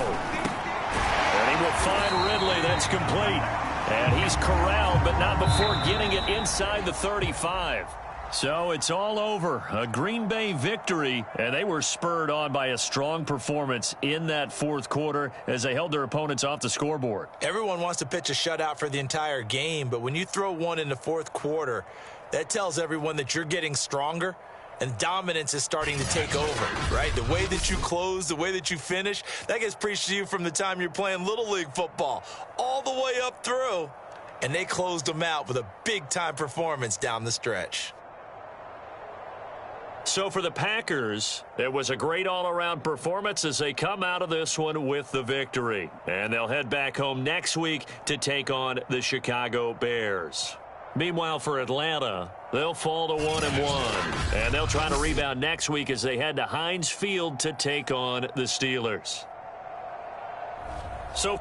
And he will find Ridley. That's complete. And he's corralled, but not before getting it inside the 35. So it's all over. A Green Bay victory, and they were spurred on by a strong performance in that 4th quarter as they held their opponents off the scoreboard. Everyone wants to pitch a shutout for the entire game, but when you throw one in the 4th quarter, that tells everyone that you're getting stronger. and dominance is starting to take over, right? The way that you close, the way that you finish, that gets preached to you from the time you're playing Little League football all the way up through. And they closed them out with a big-time performance down the stretch. So for the Packers, it was a great all-around performance as they come out of this one with the victory. And they'll head back home next week to take on the Chicago Bears. Meanwhile, for Atlanta, they'll fall to 1-1. And they'll try to rebound next week as they head to Heinz Field to take on the Steelers. So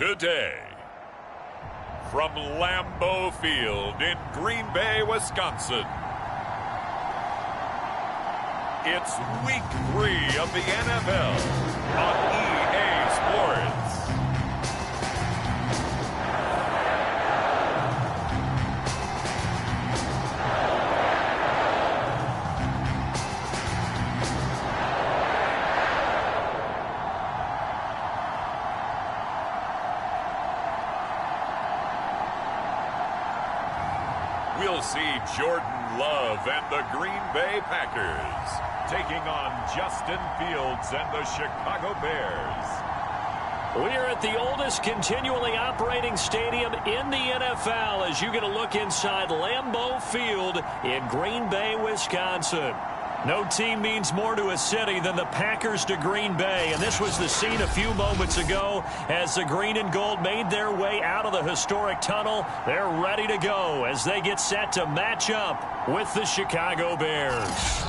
today. From Lambeau Field in Green Bay, Wisconsin, it's Week 3 of the NFL on EA Sports. We'll see Jordan Love and the Green Bay Packers taking on Justin Fields and the Chicago Bears. We are at the oldest continually operating stadium in the NFL as you get a look inside Lambeau Field in Green Bay, Wisconsin. No team means more to a city than the Packers to Green Bay, and this was the scene a few moments ago as the green and gold made their way out of the historic tunnel. They're ready to go as they get set to match up with the Chicago Bears.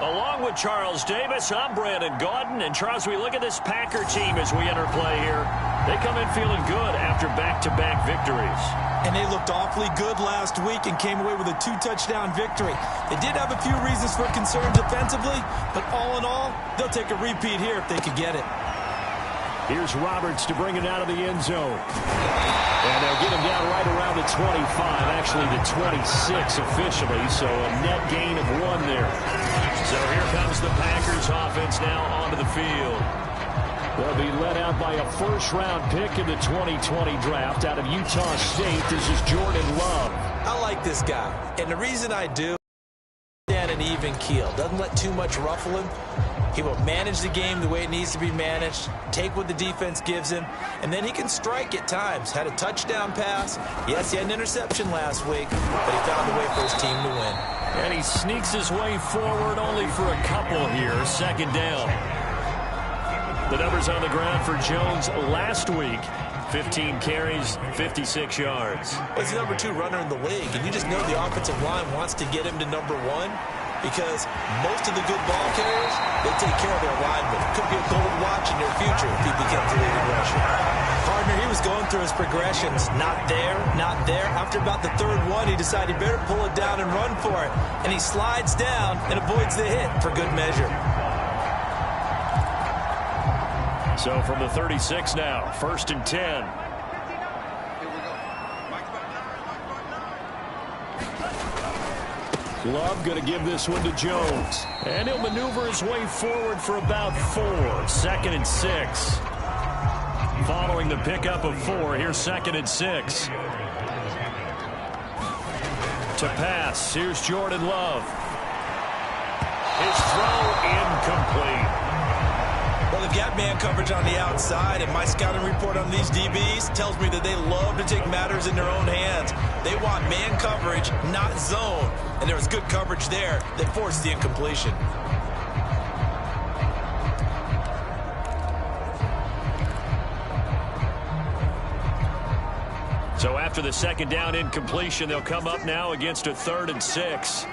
Along with Charles Davis, I'm Brandon Gaudin. And Charles, we look at this Packer team as we enter play here. They come in feeling good after back-to-back victories. And they looked awfully good last week and came away with a 2-touchdown victory. They did have a few reasons for concern defensively, but all in all, they'll take a repeat here if they could get it. Here's Roberts to bring it out of the end zone. And they'll get him down right around the 25, actually the 26 officially, so a net gain of 1 there. So here comes the Packers offense now onto the field. They'll be led out by a first-round pick in the 2020 draft out of Utah State. This is Jordan Love. I like this guy, and the reason I do, stand an even keel. Doesn't let too much ruffle him. He will manage the game the way it needs to be managed, take what the defense gives him, and then he can strike at times. Had a touchdown pass. Yes, he had an interception last week, but he found a way for his team to win. And he sneaks his way forward only for a couple here. Second down. The numbers on the ground for Jones last week. 15 carries, 56 yards. He's the number 2 runner in the league, and you just know the offensive line wants to get him to number 1 because most of the good ball carriers, they take care of their linemen. Could be a gold watch in their future if he becomes a leading rusher. Partner, he was going through his progressions. Not there, not there. After about the 3rd one, he decided he better pull it down and run for it. And he slides down and avoids the hit for good measure. So from the 36 now, 1st and 10. Love going to give this one to Jones. And he'll maneuver his way forward for about 4. 2nd and 6. Following the pickup of 4, here's 2nd and 6. To pass, here's Jordan Love. His throw incomplete. Well, they've got man coverage on the outside, and my scouting report on these DBs tells me that they love to take matters in their own hands. They want man coverage, not zone. And there was good coverage there that forced the incompletion. So after the 2nd down incompletion, they'll come up now against a 3rd and 6.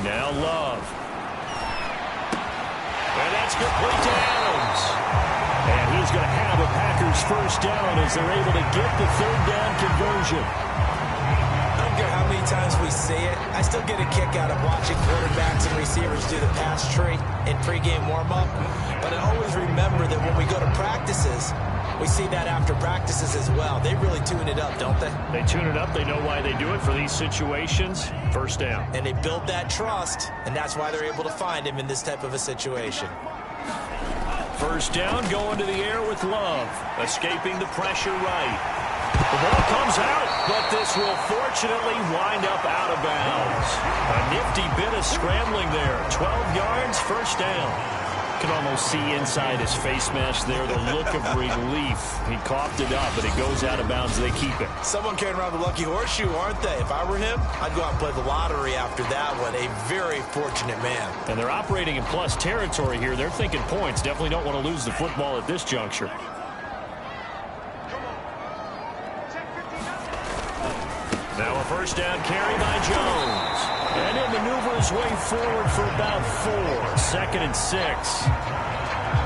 Now Love. And that's complete to Adams. And he's going to have a Packers first down as they're able to get the 3rd down conversion. I don't care how many times we see it. I still get a kick out of watching quarterbacks and receivers do the pass tree in pregame warm-up. But I always remember that when we go to practices, we see that after practices as well. They really tune it up, don't they? They tune it up. They know why they do it for these situations. First down. And they build that trust, and that's why they're able to find him in this type of a situation. First down, going to the air with Love. Escaping the pressure right. The ball comes out, but this will fortunately wind up out of bounds. A nifty bit of scrambling there. 12 yards, first down. Can almost see inside his face mask there the look of relief. He coughed it up, but it goes out of bounds. They keep it. Someone carrying around the lucky horseshoe, aren't they? If I were him, I'd go out and play the lottery after that one. A very fortunate man. And they're operating in plus territory here. They're thinking points. Definitely don't want to lose the football at this juncture. Now a first down carry by Jones. And he'll maneuver maneuver his way forward for about 4. Second and 6.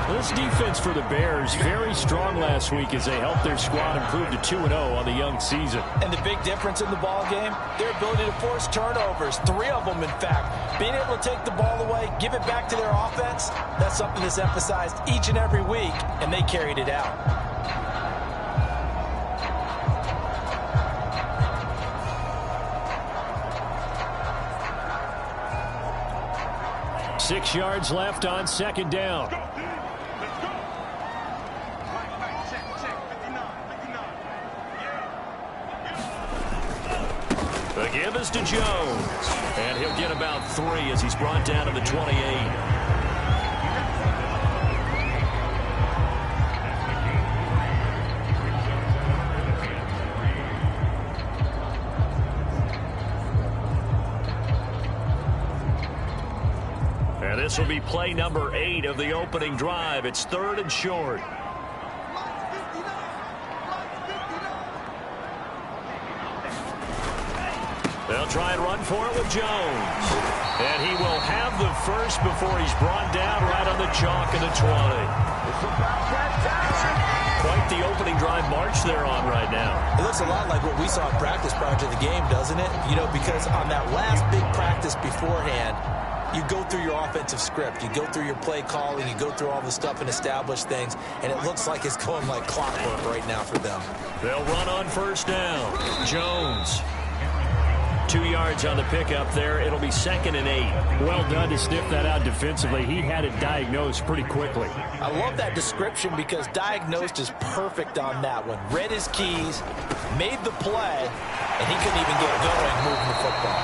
This defense for the Bears, very strong last week as they helped their squad improve to 2-0 on the young season. And the big difference in the ball game, their ability to force turnovers, 3 of them in fact. Being able to take the ball away, give it back to their offense, that's something that's emphasized each and every week, and they carried it out. Six yards left on second down. The give is to Jones. And he'll get about 3 as he's brought down to the 28. And this will be play number 8 of the opening drive. It's 3rd and short. They'll try and run for it with Jones. And he will have the first before he's brought down right on the chalk of the 20. Quite the opening drive march they're on right now. It looks a lot like what we saw in practice prior to the game, doesn't it? You know, because on that last big practice beforehand, you go through your offensive script. You go through your play calling. You go through all the stuff and establish things. And it looks like it's going like clockwork right now for them. They'll run on first down. Jones. 2 yards on the pickup there. It'll be 2nd and 8. Well done to sniff that out defensively. He had it diagnosed pretty quickly. I love that description because diagnosed is perfect on that one. Read his keys, made the play, and he couldn't even get going moving the football.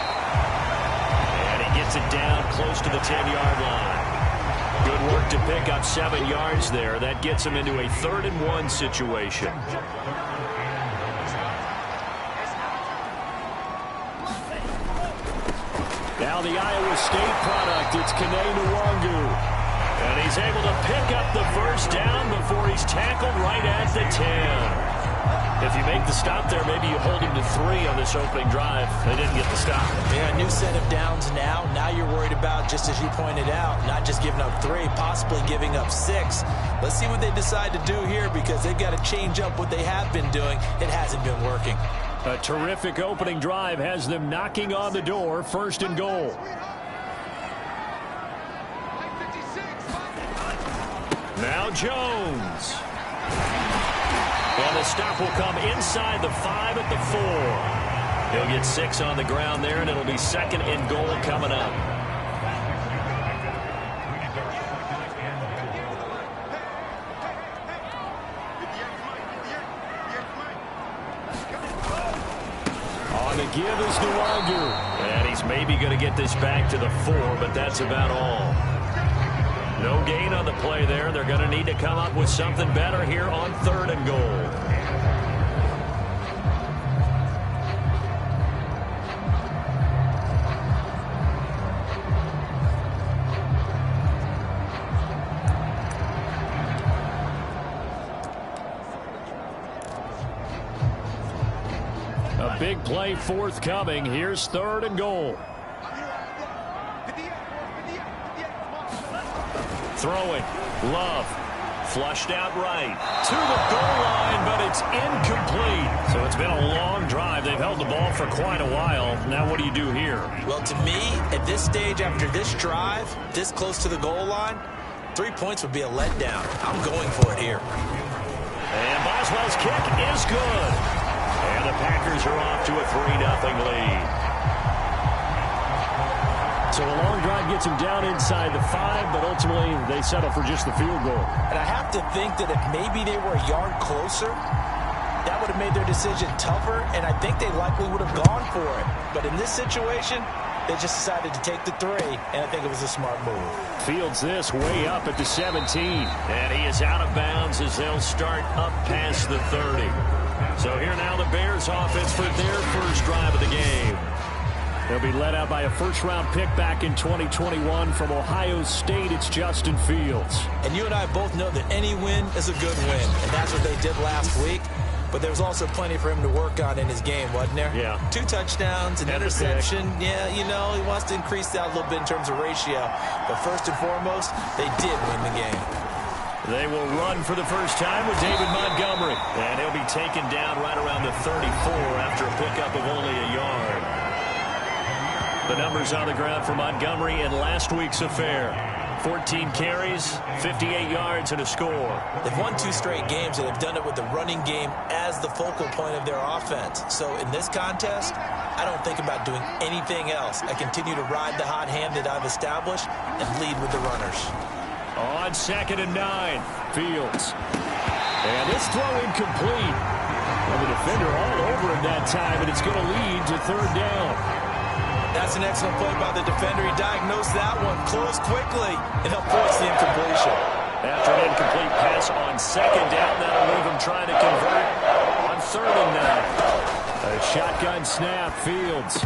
And he gets it down close to the 10-yard line. Good work to pick up 7 yards there. That gets him into a 3rd and 1 situation. Now the Iowa State product, it's Kene Nwangu. And he's able to pick up the first down before he's tackled right at the 10. If you make the stop there, maybe you hold him to 3 on this opening drive. They didn't get the stop. Yeah, new set of downs now. Now you're worried about, just as you pointed out, not just giving up 3, possibly giving up 6. Let's see what they decide to do here because they've got to change up what they have been doing. It hasn't been working. A terrific opening drive has them knocking on the door, 1st and goal. Now Jones. And the stop will come inside the 5 at the 4. He'll get 6 on the ground there, and it'll be 2nd and goal coming up. The give is Nwangu. And he's maybe going to get this back to the 4, but that's about all. No gain on the play there. They're going to need to come up with something better here on 3rd and goal. Big play forthcoming. Here's 3rd and goal. Throwing. Love. Flushed out right. To the goal line, but it's incomplete. So it's been a long drive. They've held the ball for quite a while. Now what do you do here? Well, to me, at this stage, after this drive, this close to the goal line, 3 points would be a letdown. I'm going for it here. And Boswell's kick is good. And the Packers are off to a 3-0 lead. So a long drive gets them down inside the 5, but ultimately they settle for just the field goal. And I have to think that if maybe they were a yard closer, that would have made their decision tougher, and I think they likely would have gone for it. But in this situation, they just decided to take the 3, and I think it was a smart move. Fields this way up at the 17, and he is out of bounds as they'll start up past the 30. So here now the Bears offense for their first drive of the game. They'll be led out by a first-round pick back in 2021 from Ohio State. It's Justin Fields. And you and I both know that any win is a good win, and that's what they did last week. but there was also plenty for him to work on in his game, wasn't there? Yeah. 2 touchdowns, an interception. Yeah, you know, he wants to increase that a little bit in terms of ratio. But first and foremost, they did win the game. They will run for the first time with David Montgomery. And he'll be taken down right around the 34 after a pickup of only a yard. The numbers on the ground for Montgomery in last week's affair. 14 carries, 58 yards, and a score. They've won 2 straight games, and they've done it with the running game as the focal point of their offense. So in this contest, I don't think about doing anything else. I continue to ride the hot hand that I've established and lead with the runners. On 2nd and 9, Fields. And this throw incomplete. And the defender all over him that time, and it's going to lead to 3rd down. That's an excellent play by the defender. He diagnosed that one, closed quickly, and helped force the incompletion. After an incomplete pass on 2nd down, that'll leave him trying to convert on 3rd and 9. A shotgun snap, Fields.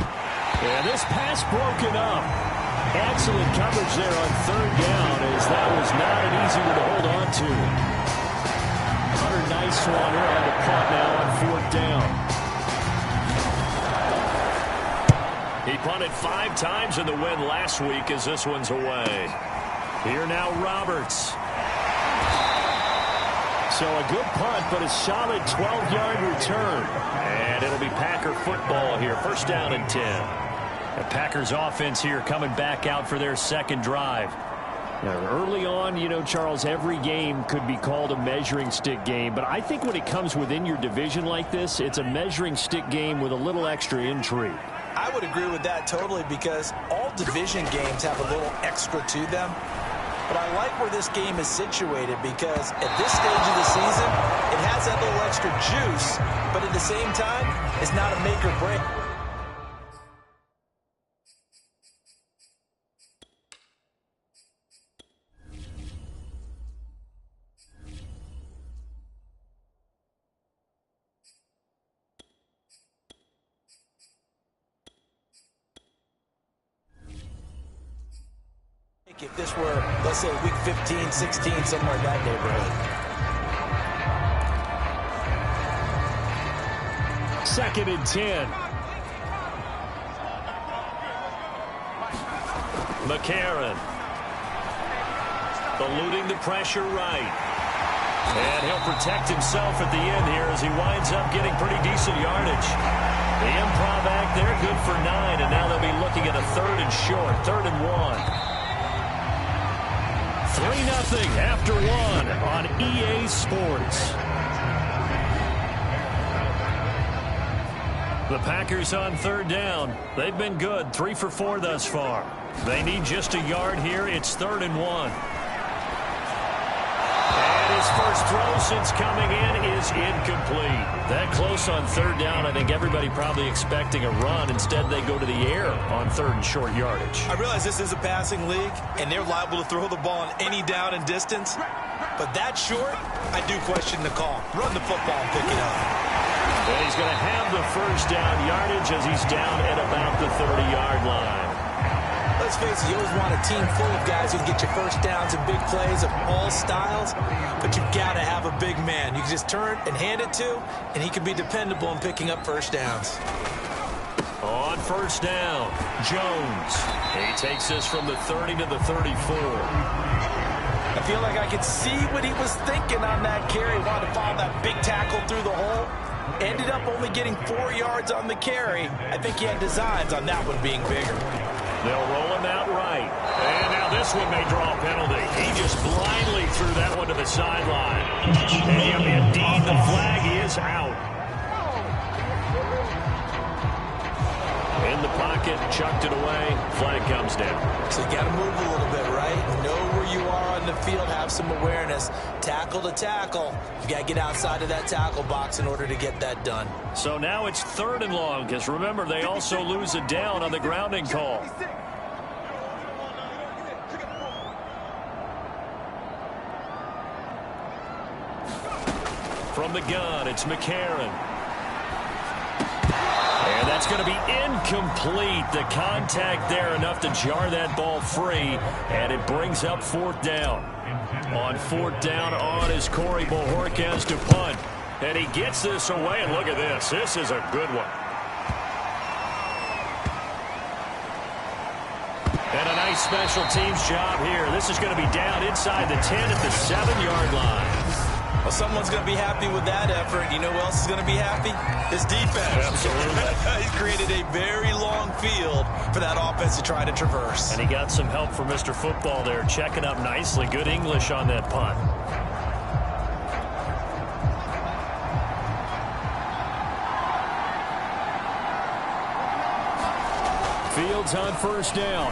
And this pass broken up. Excellent coverage there on 3rd down, as that was not an easy one to hold on to. Another nice one here on the punt now on 4th down. He punted 5 times in the win last week as this one's away. Here now Roberts. So a good punt, but a solid 12-yard return. And it'll be Packer football here. 1st down and 10. The Packers offense here coming back out for their 2nd drive. Now, early on, you know, Charles, every game could be called a measuring stick game. But I think when it comes within your division like this, it's a measuring stick game with a little extra intrigue. I would agree with that totally, because all division games have a little extra to them. But I like where this game is situated, because at this stage of the season, it has that little extra juice, but at the same time, it's not a make or break. If this were, let's say, week 15, 16, somewhere in that neighborhood. 2nd and 10. McCarron. Eluding the pressure right. And he'll protect himself at the end here as he winds up getting pretty decent yardage. The improv act there, good for 9, and now they'll be looking at a 3rd and short, 3rd and 1. 3-0 after 1 on EA Sports. The Packers on 3rd down. They've been good, 3 for 4 thus far. They need just a yard here. It's 3rd and 1. And his first throw since coming in is incomplete. That close on 3rd down, I think everybody probably expecting a run. Instead, they go to the air on 3rd and short yardage. I realize this is a passing league, and they're liable to throw the ball on any down and distance. But that short, I do question the call. Run the football and pick it up. And he's going to have the first down yardage as he's down at about the 30-yard line. Let's face it, you always want a team full of guys who can get you first downs and big plays of all styles, but you've got to have a big man you can just turn and hand it to, and he can be dependable in picking up first downs. On 1st down, Jones. He takes this from the 30 to the 34. I feel like I could see what he was thinking on that carry. Wanted to follow that big tackle through the hole. Ended up only getting 4 yards on the carry. I think he had designs on that one being bigger. They'll roll him out right. And now this one may draw a penalty. He just blindly threw that one to the sideline. And indeed, the flag is out. In the pocket, chucked it away. Flag comes down. So you got to move a little bit, right? Know where you are on the field, have some awareness. Tackle to tackle. You got to get outside of that tackle box in order to get that done. So now it's 3rd and long, because remember, they also lose a down on the grounding call. From the gun, it's McCarron. And that's going to be incomplete. The contact there enough to jar that ball free, and it brings up 4th down. On 4th down on is Corey Bojorquez to punt. And he gets this away, and look at this. This is a good one. And a nice special teams job here. This is going to be down inside the 10 at the 7-yard line. Well, someone's going to be happy with that effort. You know who else is going to be happy? His defense. Absolutely. He's created a very long field for that offense to try to traverse. And he got some help from Mr. Football there, checking up nicely. Good English on that punt. Fields on first down.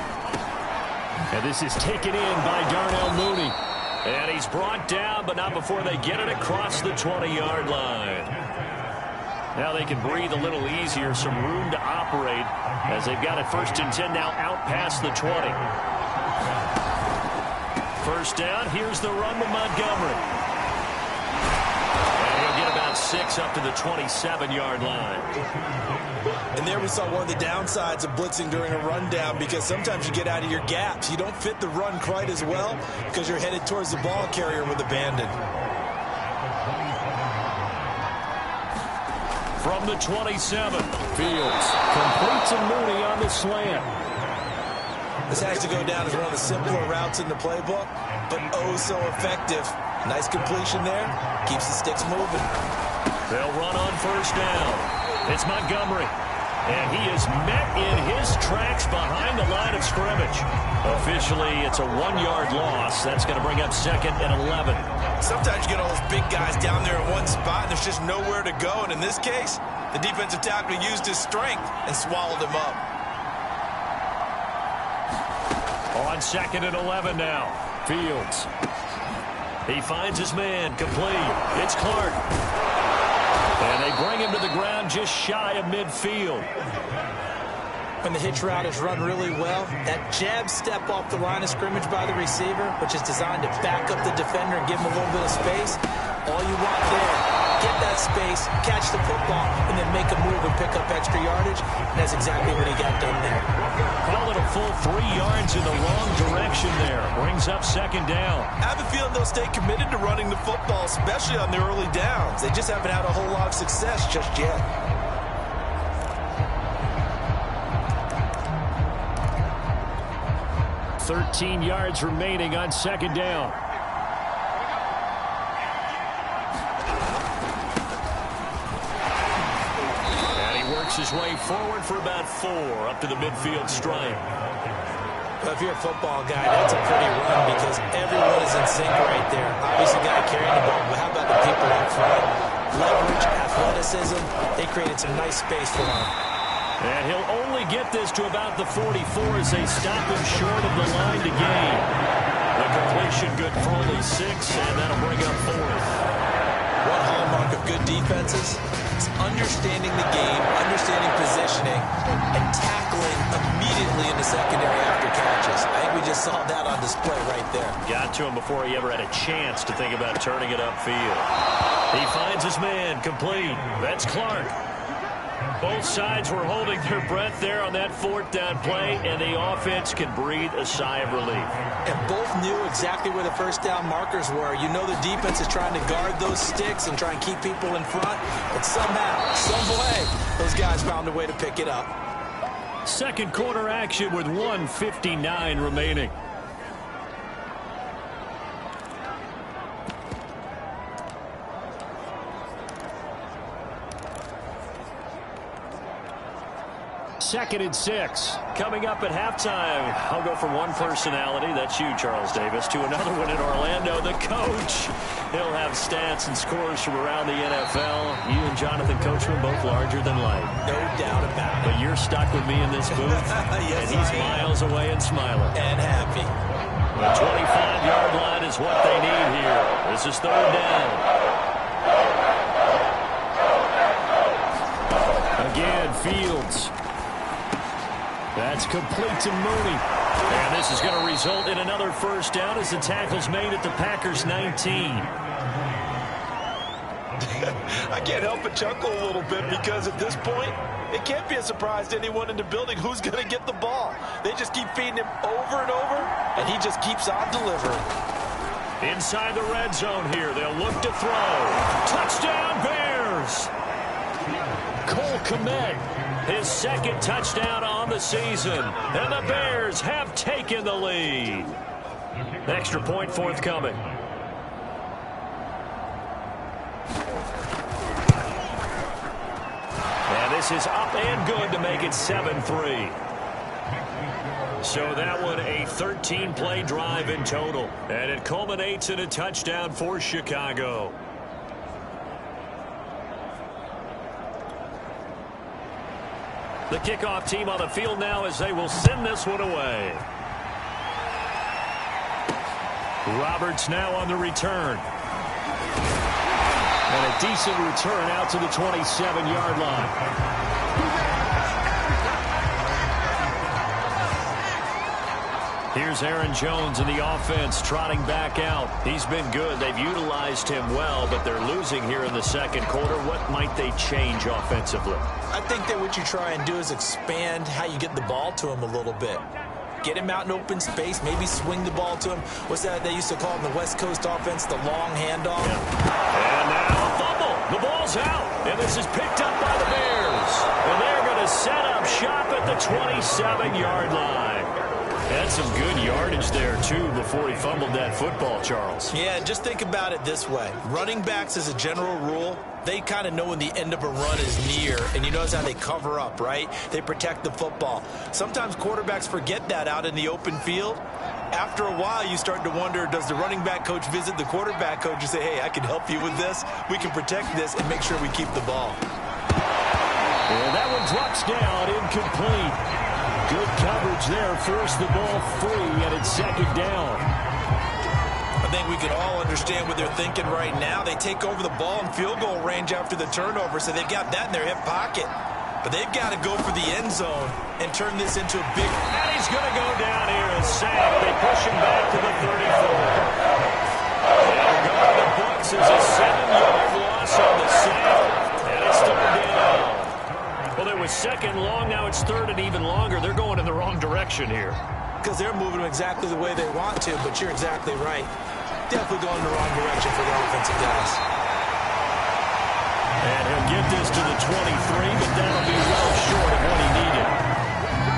And this is taken in by Darnell Mooney. And he's brought down, but not before they get it across the 20-yard line. Now they can breathe a little easier, some room to operate as they've got it 1st and 10 now out past the 20. First down, here's the run with Montgomery. And he'll get about 6 up to the 27-yard line. And there we saw one of the downsides of blitzing during a rundown, because sometimes you get out of your gaps. You don't fit the run quite as well because you're headed towards the ball carrier with abandon. From the 27, Fields completes a Mooney on the slant. This has to go down as one of the simpler routes in the playbook, but oh so effective. Nice completion there. Keeps the sticks moving. They'll run on first down. It's Montgomery. And he is met in his tracks behind the line of scrimmage. Officially, it's a 1-yard loss. That's going to bring up 2nd and 11. Sometimes you get all those big guys down there in one spot, and there's just nowhere to go. And in this case, the defensive tackle used his strength and swallowed him up. On 2nd and 11 now. Fields. He finds his man. Complete. It's Clark. And they bring him to the ground just shy of midfield. When the hitch route is run really well, that jab step off the line of scrimmage by the receiver, which is designed to back up the defender and give him a little bit of space, all you want there, get that space, catch the football, and then make a move and pick up extra yardage. And that's exactly what he got done there. Call it a full 3 yards in the wrong direction there. Brings up 2nd down. I have a feeling they'll stay committed to running the football, especially on the early downs. They just haven't had a whole lot of success just yet. $13 yards remaining on 2nd down. And he works his way forward for about 4 up to the midfield stripe. Well, if you're a football guy, that's a pretty run because everyone is in sync right there. Obviously, guy carrying the ball, but how about the people up front? Leverage, athleticism, they created some nice space for him. And he'll only get this to about the 44 as they stop him short of the line to gain. The completion good for only 6, and that'll bring up 4th. One hallmark of good defenses is understanding the game, understanding positioning, and tackling immediately in the secondary after catches. I think we just saw that on display right there. Got to him before he ever had a chance to think about turning it upfield. He finds his man, complete. That's Clark. Both sides were holding their breath there on that 4th down play, and the offense can breathe a sigh of relief. And both knew exactly where the first down markers were. You know the defense is trying to guard those sticks and try and keep people in front, but somehow, some way, those guys found a way to pick it up. Second quarter action with 1:59 remaining. Second and 6. Coming up at halftime, I'll go from one personality, that's you, Charles Davis, to another one in Orlando, the coach. He'll have stats and scores from around the NFL. You and Jonathan Coachman both larger than life. No doubt about it. But you're stuck with me in this booth, Yes, and he's miles away and smiling. And happy. The 25-yard line is what they need here. This is 3rd down. Again, Fields. That's complete to Mooney. And this is going to result in another first down as the tackle's made at the Packers' 19. I can't help but chuckle a little bit because at this point, it can't be a surprise to anyone in the building who's going to get the ball. They just keep feeding him over and over, and he just keeps on delivering. Inside the red zone here. They'll look to throw. Touchdown, Bears! Cole Kmet, his second touchdown on the season. And the Bears have taken the lead. Extra point forthcoming. And this is up and good to make it 7-3. So that one a 13-play drive in total. And it culminates in a touchdown for Chicago. The kickoff team on the field now as they will send this one away. Roberts now on the return. And a decent return out to the 27-yard line. Here's Aaron Jones in the offense trotting back out. He's been good. They've utilized him well, but they're losing here in the second quarter. What might they change offensively? I think that what you try and do is expand how you get the ball to him a little bit. Get him out in open space, maybe swing the ball to him. What's that they used to call in the West Coast offense, the long handoff? Yeah. And now a fumble. The ball's out, and this is picked up by the Bears. And they're going to set up shop at the 27-yard line. Had some good yardage there, too, before he fumbled that football, Charles. Yeah, just think about it this way. Running backs, as a general rule, they kind of know when the end of a run is near, and you notice how they cover up, right? They protect the football. Sometimes quarterbacks forget that out in the open field. After a while, you start to wonder, does the running back coach visit the quarterback coach and say, hey, I can help you with this, we can protect this, and make sure we keep the ball. And that one drops down, incomplete. Good coverage there, forced the ball free, and it's second down. I think we can all understand what they're thinking right now. They take over the ball in field goal range after the turnover, so they've got that in their hip pocket. But they've got to go for the end zone and turn this into a big... And he's going to go down here and sack. They push him back to the 34. It'll go to the books as a 7-yard loss on the sack, and it's third down. Well, it was second long, now it's third and even longer. They're going in the wrong direction here. Because they're moving exactly the way they want to, but you're exactly right. Definitely going in the wrong direction for the offensive guys. And he'll get this to the 23, but that'll be well short of what he needed.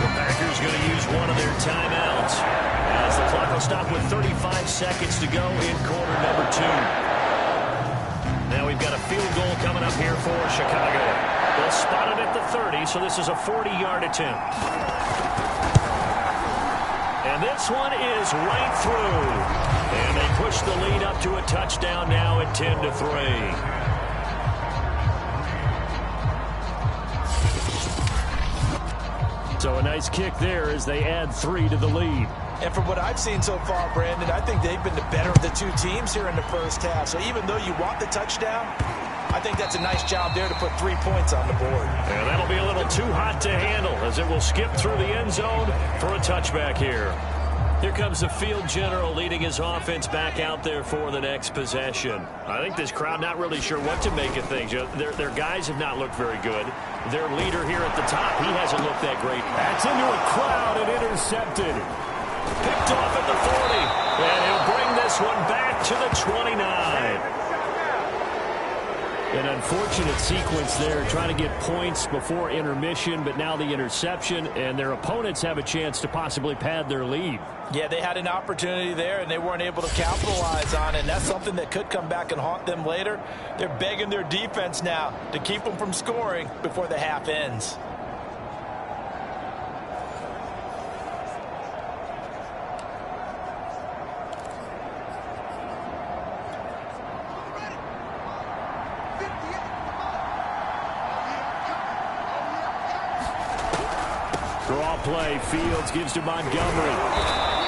The Packers going to use one of their timeouts as the clock will stop with 35 seconds to go in quarter number 2. Now we've got a field goal coming up here for Chicago. They'll spot it at the 30, so this is a 40-yard attempt. And this one is right through. And they push the lead up to a touchdown now at 10-3. So a nice kick there as they add 3 to the lead. And from what I've seen so far, Brandon, I think they've been the better of the two teams here in the first half. So even though you want the touchdown, I think that's a nice job there to put 3 points on the board. And that'll be a little too hot to handle as it will skip through the end zone for a touchback here. Here comes the field general leading his offense back out there for the next possession. I think this crowd not really sure what to make of things. Their guys have not looked very good. Their leader here at the top, he hasn't looked that great. That's into a crowd and intercepted. Picked off at the 40. And he'll bring this one back to the 29. An unfortunate sequence there, trying to get points before intermission, but now the interception, and their opponents have a chance to possibly pad their lead. Yeah, they had an opportunity there, and they weren't able to capitalize on it, and that's something that could come back and haunt them later. They're begging their defense now to keep them from scoring before the half ends. Draw play, Fields gives to Montgomery.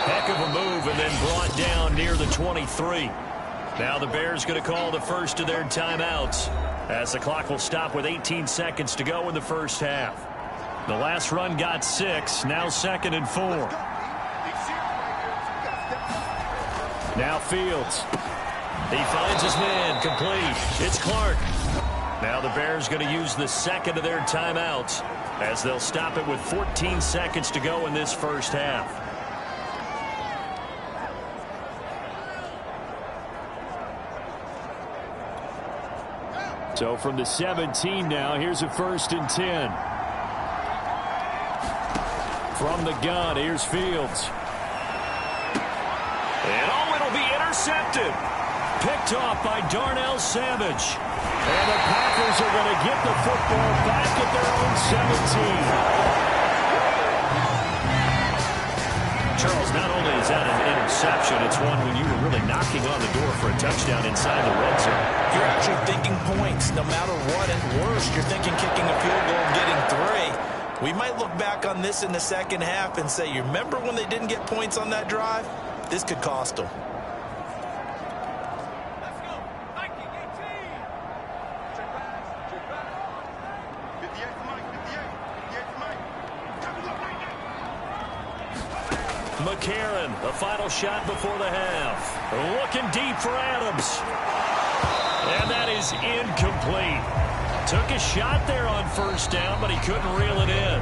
Heck of a move and then brought down near the 23. Now the Bears going to call the first of their timeouts as the clock will stop with 18 seconds to go in the first half. The last run got 6, now 2nd and 4. Now Fields. He finds his man, complete. It's Clark. Now the Bears going to use the second of their timeouts as they'll stop it with 14 seconds to go in this first half. So from the 17 now, here's a 1st and 10. From the gun, here's Fields. And it'll be intercepted. Picked off by Darnell Savage. And the Packers are going to get the football back at their own 17. Charles, not only is that an interception, it's one when you were really knocking on the door for a touchdown inside the red zone. You're actually thinking points. No matter what, at worst, you're thinking kicking a field goal and getting 3. We might look back on this in the second half and say, you remember when they didn't get points on that drive? This could cost them. McCarron, the final shot before the half. Looking deep for Adams. And that is incomplete. Took a shot there on 1st down, but he couldn't reel it in.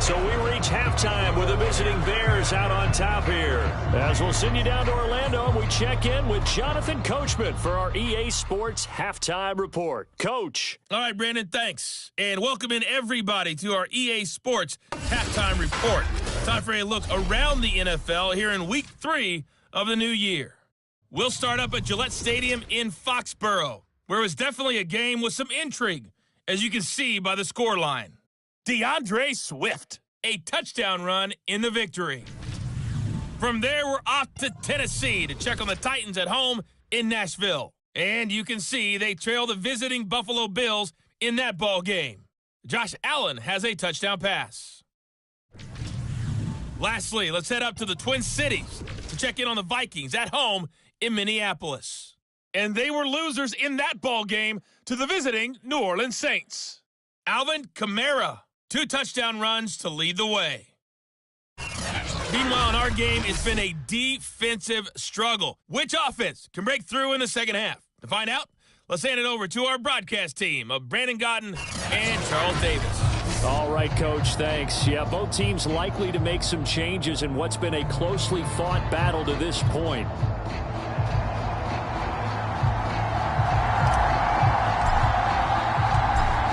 So we reach halftime with the visiting Bears out on top here. As we'll send you down to Orlando, and we check in with Jonathan Coachman for our EA Sports Halftime Report. Coach. All right, Brandon, thanks. And welcome in everybody to our EA Sports Halftime Report. Time for a look around the NFL here in Week 3 of the new year. We'll start up at Gillette Stadium in Foxborough, where it was definitely a game with some intrigue, as you can see by the scoreline. DeAndre Swift, a touchdown run in the victory. From there, we're off to Tennessee to check on the Titans at home in Nashville. And you can see they trail the visiting Buffalo Bills in that ball game. Josh Allen has a touchdown pass. Lastly, let's head up to the Twin Cities to check in on the Vikings at home in Minneapolis. And they were losers in that ball game to the visiting New Orleans Saints. Alvin Kamara, 2 touchdown runs to lead the way. Meanwhile, in our game, it's been a defensive struggle. Which offense can break through in the second half? To find out, let's hand it over to our broadcast team of Brandon Gotten and Charles Davis. All right, Coach, thanks. Yeah, both teams likely to make some changes in what's been a closely fought battle to this point.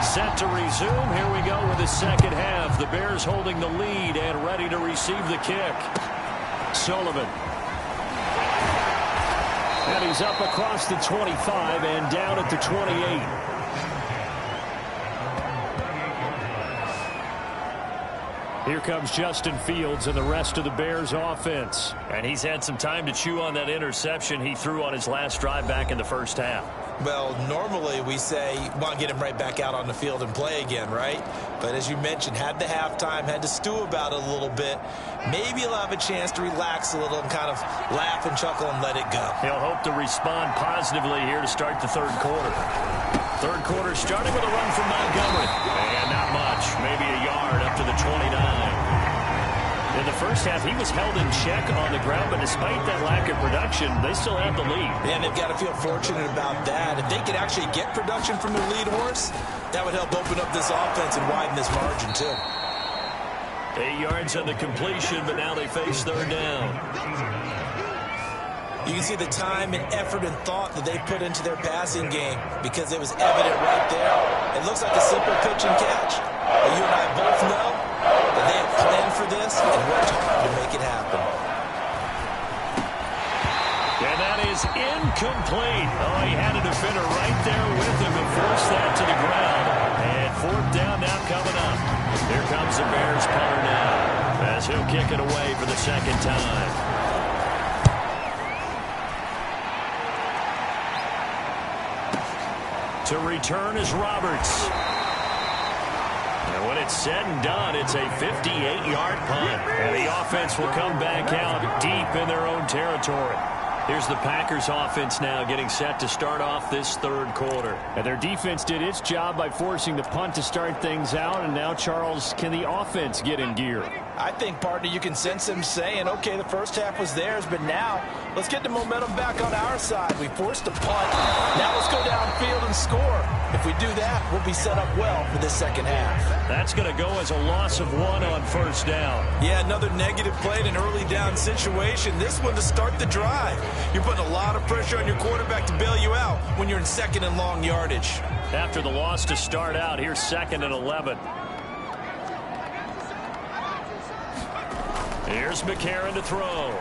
Set to resume. Here we go with the second half. The Bears holding the lead and ready to receive the kick. Sullivan. And he's up across the 25 and down at the 28. Here comes Justin Fields and the rest of the Bears offense. And he's had some time to chew on that interception he threw on his last drive back in the first half. Well, normally we say, want to get him right back out on the field and play again, right? But as you mentioned, had the halftime, had to stew about it a little bit. Maybe he'll have a chance to relax a little and kind of laugh and chuckle and let it go. He'll hope to respond positively here to start the third quarter. Third quarter starting with a run from Montgomery. And not much, maybe a yard up to the 29. In the first half, he was held in check on the ground, but despite that lack of production, they still have the lead. And they've got to feel fortunate about that. If they could actually get production from their lead horse, that would help open up this offense and widen this margin, too. 8 yards on the completion, but now they face third down. You can see the time and effort and thought that they put into their passing game because it was evident right there. It looks like a simple pitch and catch. But you and I both know that they have planned for this and worked hard to make it happen. And that is incomplete. Oh, he had a defender right there with him to force that to the ground. And fourth down now coming up. Here comes the Bears punter now as he'll kick it away for the second time. To return is Roberts. And when it's said and done, it's a 58-yard punt. And the offense will come back out deep in their own territory. Here's the Packers offense now getting set to start off this third quarter. And their defense did its job by forcing the punt to start things out. And now, Charles, can the offense get in gear? I think, partner, you can sense them saying, okay, the first half was theirs, but now let's get the momentum back on our side. We forced the punt. Now let's go downfield and score. If we do that, we'll be set up well for this second half. That's going to go as a loss of 1 on first down. Yeah, another negative play in an early down situation. This one to start the drive. You're putting a lot of pressure on your quarterback to bail you out when you're in second and long yardage. after the loss to start out. Here's 2nd and 11. Here's McCarron to throw.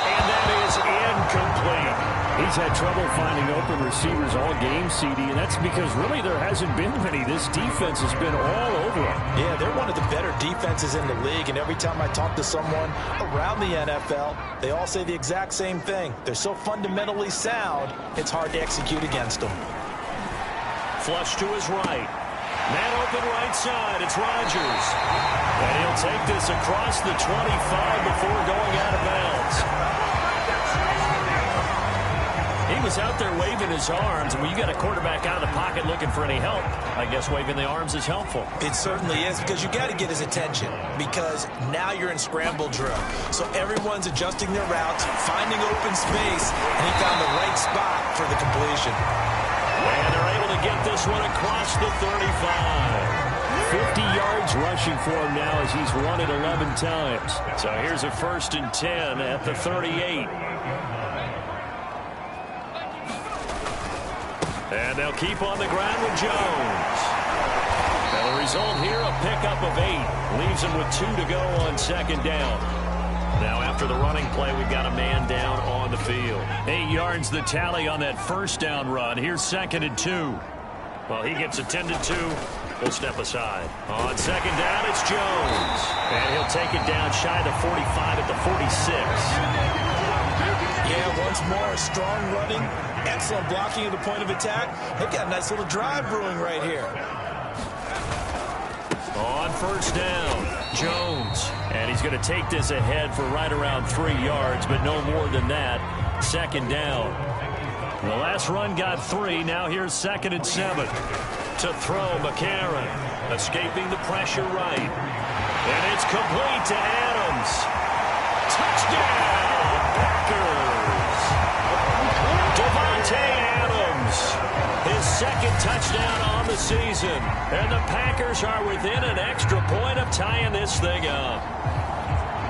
And that is incomplete. He's had trouble finding open receivers all game, CD, and that's because really there hasn't been many. This defense has been all over them. Yeah, they're one of the better defenses in the league, and every time I talk to someone around the NFL, they all say the exact same thing. They're so fundamentally sound, it's hard to execute against them. Flush to his right. Man open right side. It's Rodgers. And he'll take this across the 25 before going out of bounds. He was out there waving his arms, and when you got a quarterback out of the pocket looking for any help, I guess waving the arms is helpful. It certainly is, because you got to get his attention, because now you're in scramble drill. So everyone's adjusting their routes, finding open space, and he found the right spot for the completion. And they're able to get this one across the 35. 50 yards rushing for him now as he's run it 11 times. So here's a 1st and 10 at the 38. And they'll keep on the ground with Jones. And the result here, a pickup of 8. Leaves him with 2 to go on 2nd down. Now after the running play, we've got a man down on the field. 8 yards the tally on that 1st down run. Here's 2nd and 2. Well, he gets attended to. We'll step aside. On 2nd down, it's Jones. And he'll take it down shy of the 45 at the 46. Yeah, once more, strong running, excellent blocking at the point of attack. They've got a nice little drive brewing right here. On 1st down, Jones. And he's going to take this ahead for right around 3 yards, but no more than that. 2nd down. The last run got 3. Now here's 2nd and 7. To throw, McCarron. Escaping the pressure right. And it's complete to Adams. Touchdown, Packers. Devontae Adams. His 2nd touchdown on the season. And the Packers are within an extra point of tying this thing up.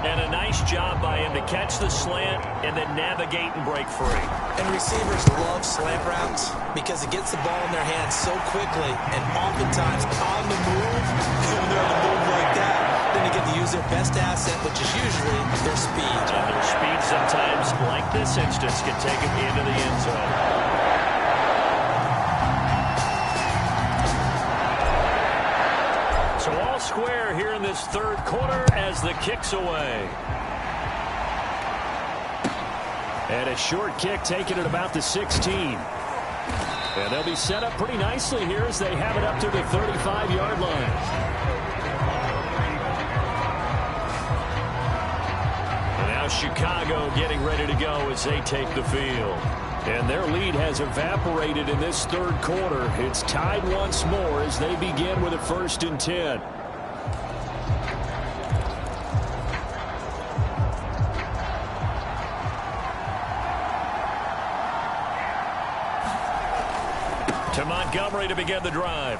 And a nice job by him to catch the slant and then navigate and break free. And receivers love slant routes because it gets the ball in their hands so quickly, and oftentimes on the move, when they're on the move like that, then they get to use their best asset, which is usually their speed. And their speed sometimes, like this instance, can take them into the end zone. So all square here in this 3rd quarter as the kick's away. And a short kick taken at about the 16. And they'll be set up pretty nicely here as they have it up to the 35-yard line. And now Chicago getting ready to go as they take the field. And their lead has evaporated in this 3rd quarter. It's tied once more as they begin with a 1st and 10. To Montgomery to begin the drive.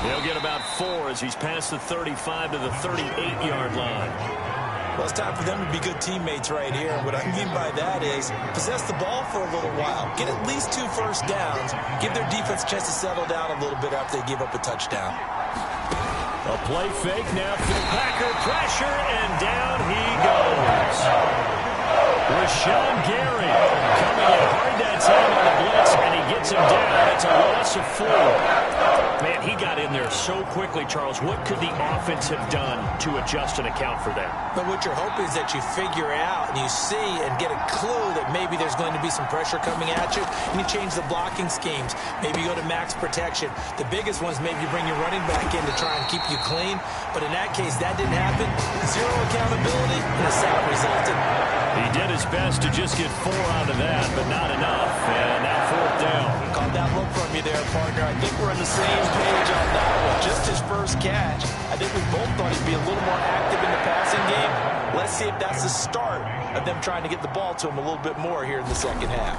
He'll get about 4 as he's past the 35 to the 38-yard line. Well, it's time for them to be good teammates right here. And what I mean by that is possess the ball for a little while. Get at least 2 first downs. Give their defense a chance to settle down a little bit after they give up a touchdown. A play fake now for the Packer pressure, and down he goes. Rashawn Gary coming in hard that time on the blitz, and he gets him down. It's a loss of 4. Man, he got in there so quickly, Charles. What could the offense have done to adjust and account for that? But what you're hoping is that you figure out and you see and get a clue that maybe there's going to be some pressure coming at you, and you change the blocking schemes. Maybe you go to max protection. The biggest ones, maybe you bring your running back in to try and keep you clean. But in that case, that didn't happen. 0 accountability, and a sack resulted. He did his best to just get 4 out of that, but not enough. And now 4th down. Caught that look from you there, partner. I think we're on the same page on that one. Just his first catch. I think we both thought he'd be a little more active in the passing game. Let's see if that's the start of them trying to get the ball to him a little bit more here in the 2nd half.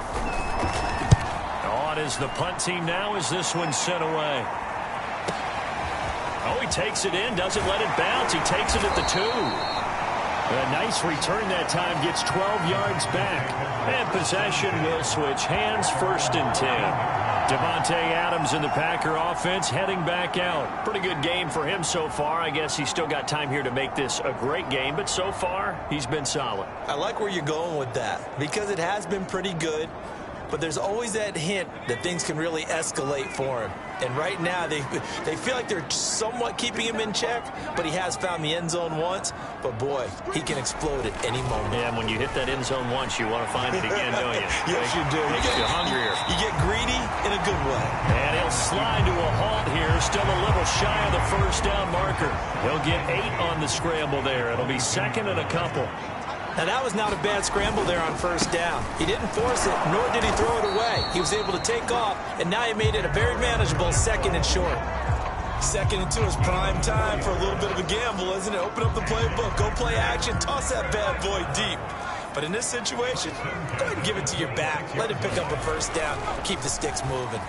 On is the punt team now as this one's sent away. Oh, he takes it in, doesn't let it bounce. He takes it at the 2. A nice return that time, gets 12 yards back. And possession will switch hands, 1st and 10. Devontae Adams in the Packer offense heading back out. Pretty good game for him so far. I guess he's still got time here to make this a great game, but so far he's been solid. I like where you're going with that because it has been pretty good, but there's always that hint that things can really escalate for him. And right now, they feel like they're somewhat keeping him in check, but he has found the end zone once. But, boy, he can explode at any moment. Yeah, and when you hit that end zone once, you want to find it again, don't you? Yes, you do. Makes you hungrier. You get greedy in a good way. And he'll slide to a halt here, still a little shy of the first down marker. He'll get 8 on the scramble there. It'll be second and a couple. Now, that was not a bad scramble there on first down. He didn't force it, nor did he throw it away. He was able to take off, and now he made it a very manageable second and short. Second and 2 is prime time for a little bit of a gamble, isn't it? Open up the playbook, go play action, toss that bad boy deep. But in this situation, go ahead and give it to your back. Let him pick up a first down. Keep the sticks moving.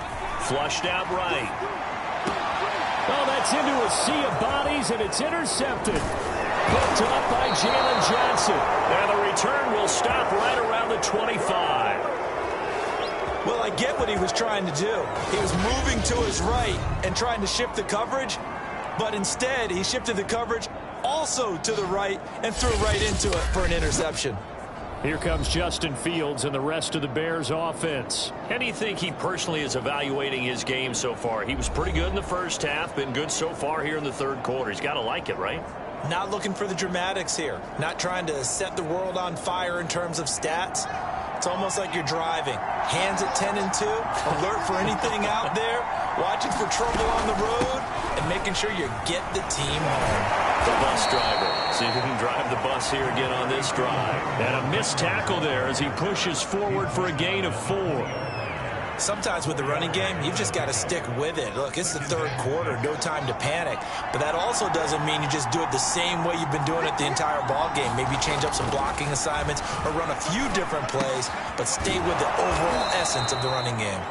Flushed out right. Oh, that's into a sea of bodies, and it's intercepted. Picked up by Jalen Johnson. And the return will stop right around the 25. Well, I get what he was trying to do. He was moving to his right and trying to shift the coverage, but instead he shifted the coverage also to the right and threw right into it for an interception. Here comes Justin Fields and the rest of the Bears offense. How do you think he personally is evaluating his game so far? He was pretty good in the first half, been good so far here in the third quarter. He's got to like it, right? Not looking for the dramatics here. Not trying to set the world on fire in terms of stats. It's almost like you're driving. Hands at 10 and 2, alert for anything out there, watching for trouble on the road, and making sure you get the team home. The bus driver. See if he can drive the bus here again on this drive. And a missed tackle there as he pushes forward for a gain of 4. Sometimes with the running game, you've just got to stick with it. Look, it's the third quarter, no time to panic. But that also doesn't mean you just do it the same way you've been doing it the entire ball game. Maybe change up some blocking assignments or run a few different plays, but stay with the overall essence of the running game.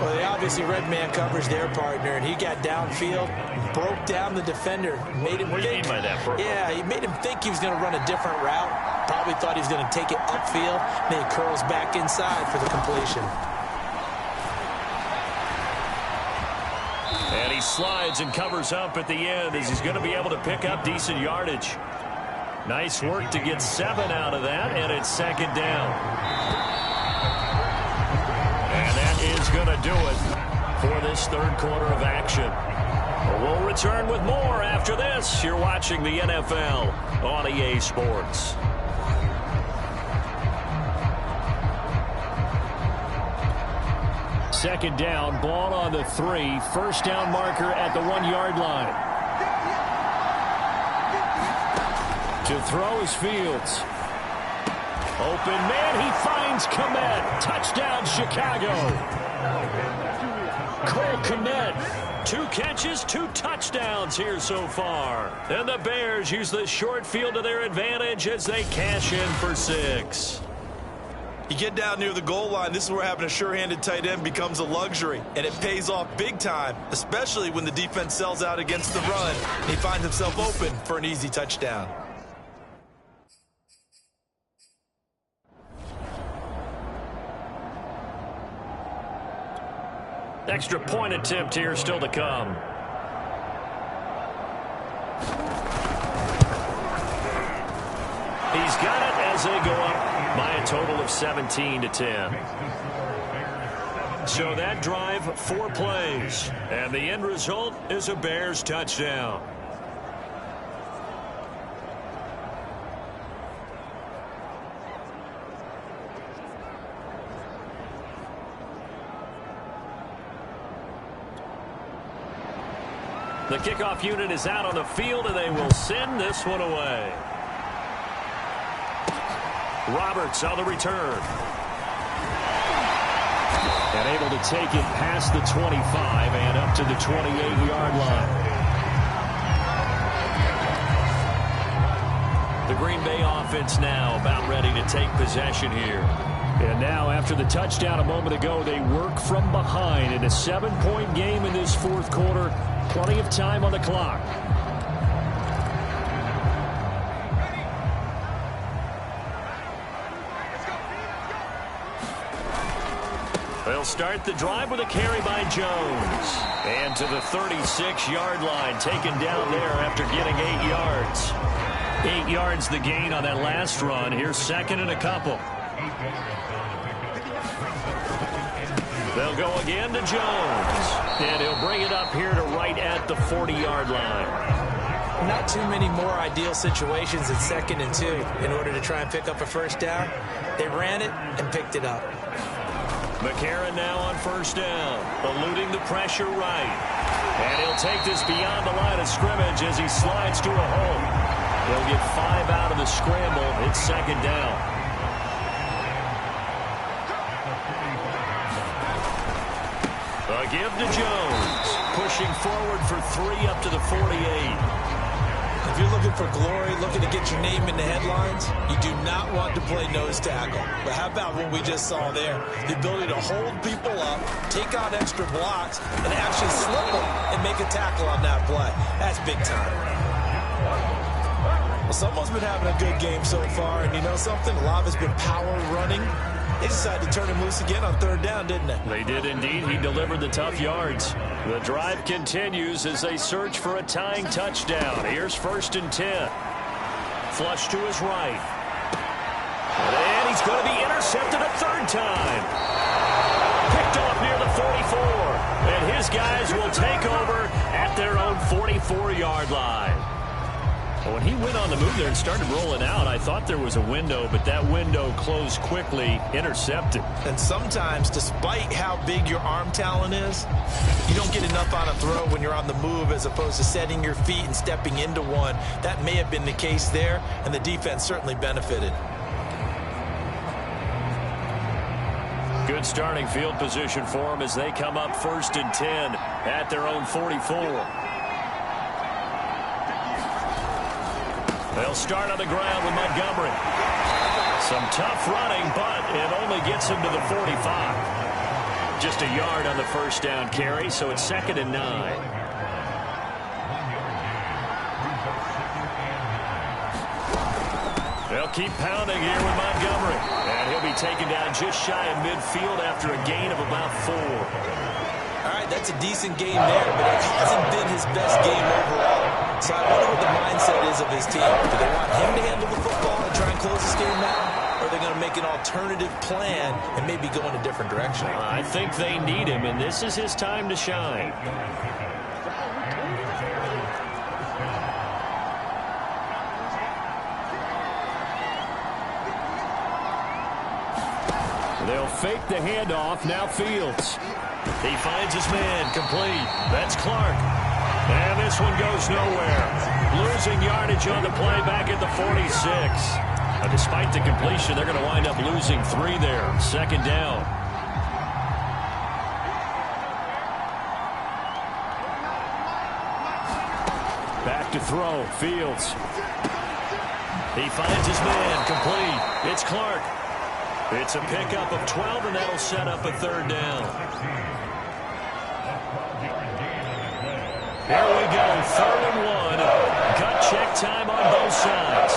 Well, they obviously read man coverage their partner, and he got downfield, broke down the defender, made him What do you mean by that, bro? Yeah, he made him think he was going to run a different route. Probably thought he was going to take it upfield. Then he curls back inside for the completion. And he slides and covers up at the end as he's going to be able to pick up decent yardage. Nice work to get 7 out of that, and it's second down. And that is going to do it for this third quarter of action. We'll return with more after this. You're watching the NFL on EA Sports. Second down, ball on the 3. First down marker at the 1-yard line. To throw is Fields. Open man, he finds Kmet. Touchdown, Chicago. Cole Kmet, 2 catches, 2 touchdowns here so far. And the Bears use the short field to their advantage as they cash in for 6. You get down near the goal line, this is where having a sure-handed tight end becomes a luxury, and it pays off big time, especially when the defense sells out against the run, and he finds himself open for an easy touchdown. Extra point attempt here still to come. He's got it as they go up by a total of 17-10. So that drive, 4 plays. And the end result is a Bears touchdown. The kickoff unit is out on the field, and they will send this one away. Roberts on the return. And able to take it past the 25 and up to the 28-yard line. The Green Bay offense now about ready to take possession here. And now, after the touchdown a moment ago, they work from behind in a 7-point game in this fourth quarter. Plenty of time on the clock. They'll start the drive with a carry by Jones. And to the 36-yard line, taken down there after getting 8 yards. 8 yards the gain on that last run. Here's second and a couple. They'll go again to Jones. And he'll bring it up here to right at the 40-yard line. Not too many more ideal situations at 2nd and 2 in order to try and pick up a first down. They ran it and picked it up. McCarron now on first down, eluding the pressure right. And he'll take this beyond the line of scrimmage as he slides to a hole. He'll get 5 out of the scramble. It's second down. A give to Jones, pushing forward for 3 up to the 48. If you're looking for glory, looking to get your name in the headlines, you do not want to play nose tackle. But how about what we just saw there? The ability to hold people up, take on extra blocks, and actually slip them and make a tackle on that play. That's big time. Well, someone's been having a good game so far, and you know something? A lot of it's been power running. They decided to turn him loose again on 3rd down, didn't they? They did indeed. He delivered the tough yards. The drive continues as they search for a tying touchdown. Here's 1st and 10. Flush to his right. And he's going to be intercepted a 3rd time. Picked off near the 44. And his guys will take over at their own 44-yard line. When he went on the move there and started rolling out, I thought there was a window, but that window closed quickly, intercepted. And sometimes, despite how big your arm talent is, you don't get enough on a throw when you're on the move as opposed to setting your feet and stepping into one. That may have been the case there, and the defense certainly benefited. Good starting field position for them as they come up 1st and 10 at their own 44. They'll start on the ground with Montgomery. Some tough running, but it only gets him to the 45. Just a yard on the first down carry, so it's 2nd and 9. They'll keep pounding here with Montgomery. And he'll be taken down just shy of midfield after a gain of about 4. All right, that's a decent game there, but it hasn't been his best game overall. So I wonder what the mindset is of his team. Do they want him to handle the football and try and close this game out? Or are they going to make an alternative plan and maybe go in a different direction? I think they need him, and this is his time to shine. They'll fake the handoff. Now Fields. He finds his man. Complete. That's Clark. And this one goes nowhere. Losing yardage on the play back at the 46. Despite the completion, they're going to wind up losing 3 there. 2nd down. Back to throw. Fields. He finds his man. Complete. It's Clark. It's a pickup of 12, and that'll set up a 3rd down. Here we go, 3rd and 1. Gut check time on both sides.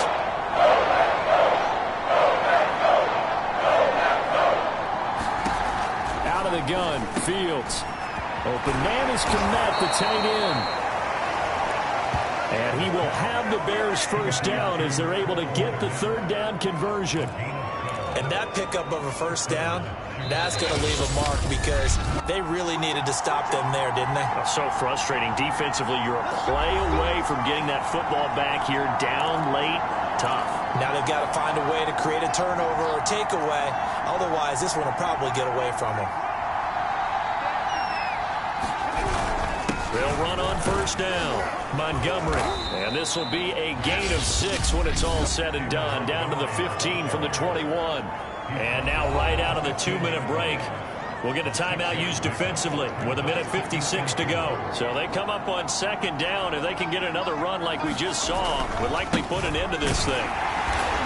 Out of the gun, Fields. Open man is Kmet, the tight end. And he will have the Bears' first down as they're able to get the 3rd down conversion. And that pickup of a first down, that's going to leave a mark because they really needed to stop them there, didn't they? So frustrating. Defensively, you're a play away from getting that football back here down late. Tough. Now they've got to find a way to create a turnover or takeaway. Otherwise, this one will probably get away from them. They'll run on first down. Montgomery. And this will be a gain of 6 when it's all said and done. Down to the 15 from the 21. And now right out of the 2-minute break, we'll get a timeout used defensively with 1:56 to go. So they come up on 2nd down. If they can get another run like we just saw, would likely put an end to this thing.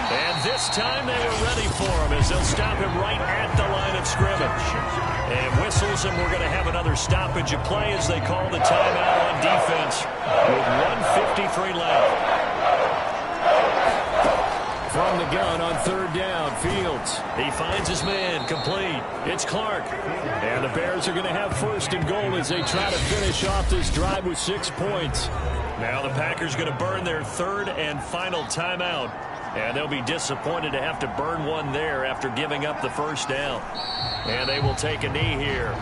And this time they were ready for him as they'll stop him right at the line of scrimmage. And whistles, and we're going to have another stoppage of play as they call the timeout on defense with 1:53 left. from the gun on third down. Fields. He finds his man. Complete. It's Clark. And the Bears are going to have first and goal as they try to finish off this drive with 6 points. Now the Packers going to burn their third and final timeout. And they'll be disappointed to have to burn one there after giving up the first down. And they will take a knee here.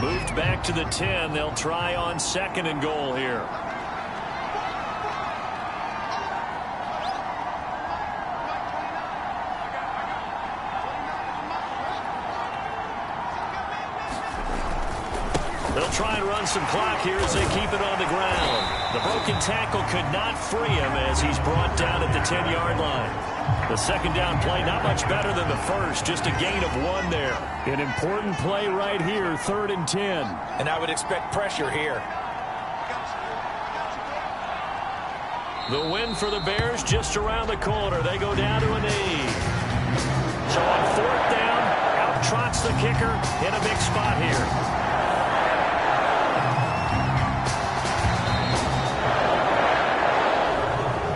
Moved back to the 10. They'll try on second and goal here. They'll try and run some clock here as they keep it on the ground. The broken tackle could not free him as he's brought down at the 10-yard line. The second down play not much better than the first, just a gain of 1 there. An important play right here, 3rd and 10. And I would expect pressure here. The win for the Bears just around the corner. They go down to a knee. So on 4th down, out trots the kicker in a big spot here.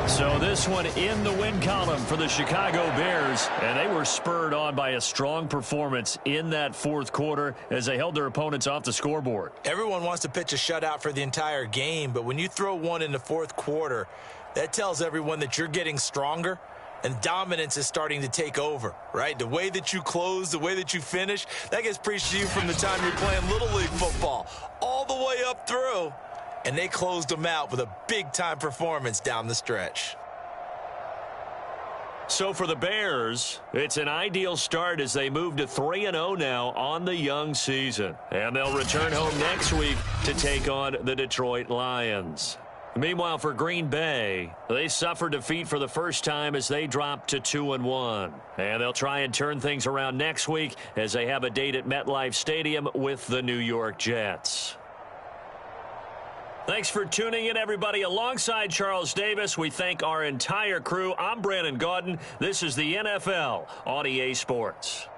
So this one in the win column for the Chicago Bears, and they were spurred on by a strong performance in that 4th quarter as they held their opponents off the scoreboard. Everyone wants to pitch a shutout for the entire game, but when you throw one in the 4th quarter, that tells everyone that you're getting stronger and dominance is starting to take over, right? The way that you close, the way that you finish, that gets preached to you from the time you're playing Little League football all the way up through. And they closed them out with a big-time performance down the stretch. So for the Bears, it's an ideal start as they move to 3-0 now on the young season. And they'll return home next week to take on the Detroit Lions. Meanwhile, for Green Bay, they suffered defeat for the first time as they dropped to 2-1. And they'll try and turn things around next week as they have a date at MetLife Stadium with the New York Jets. Thanks for tuning in, everybody. Alongside Charles Davis, we thank our entire crew. I'm Brandon Gaudin. This is the NFL on EA Sports.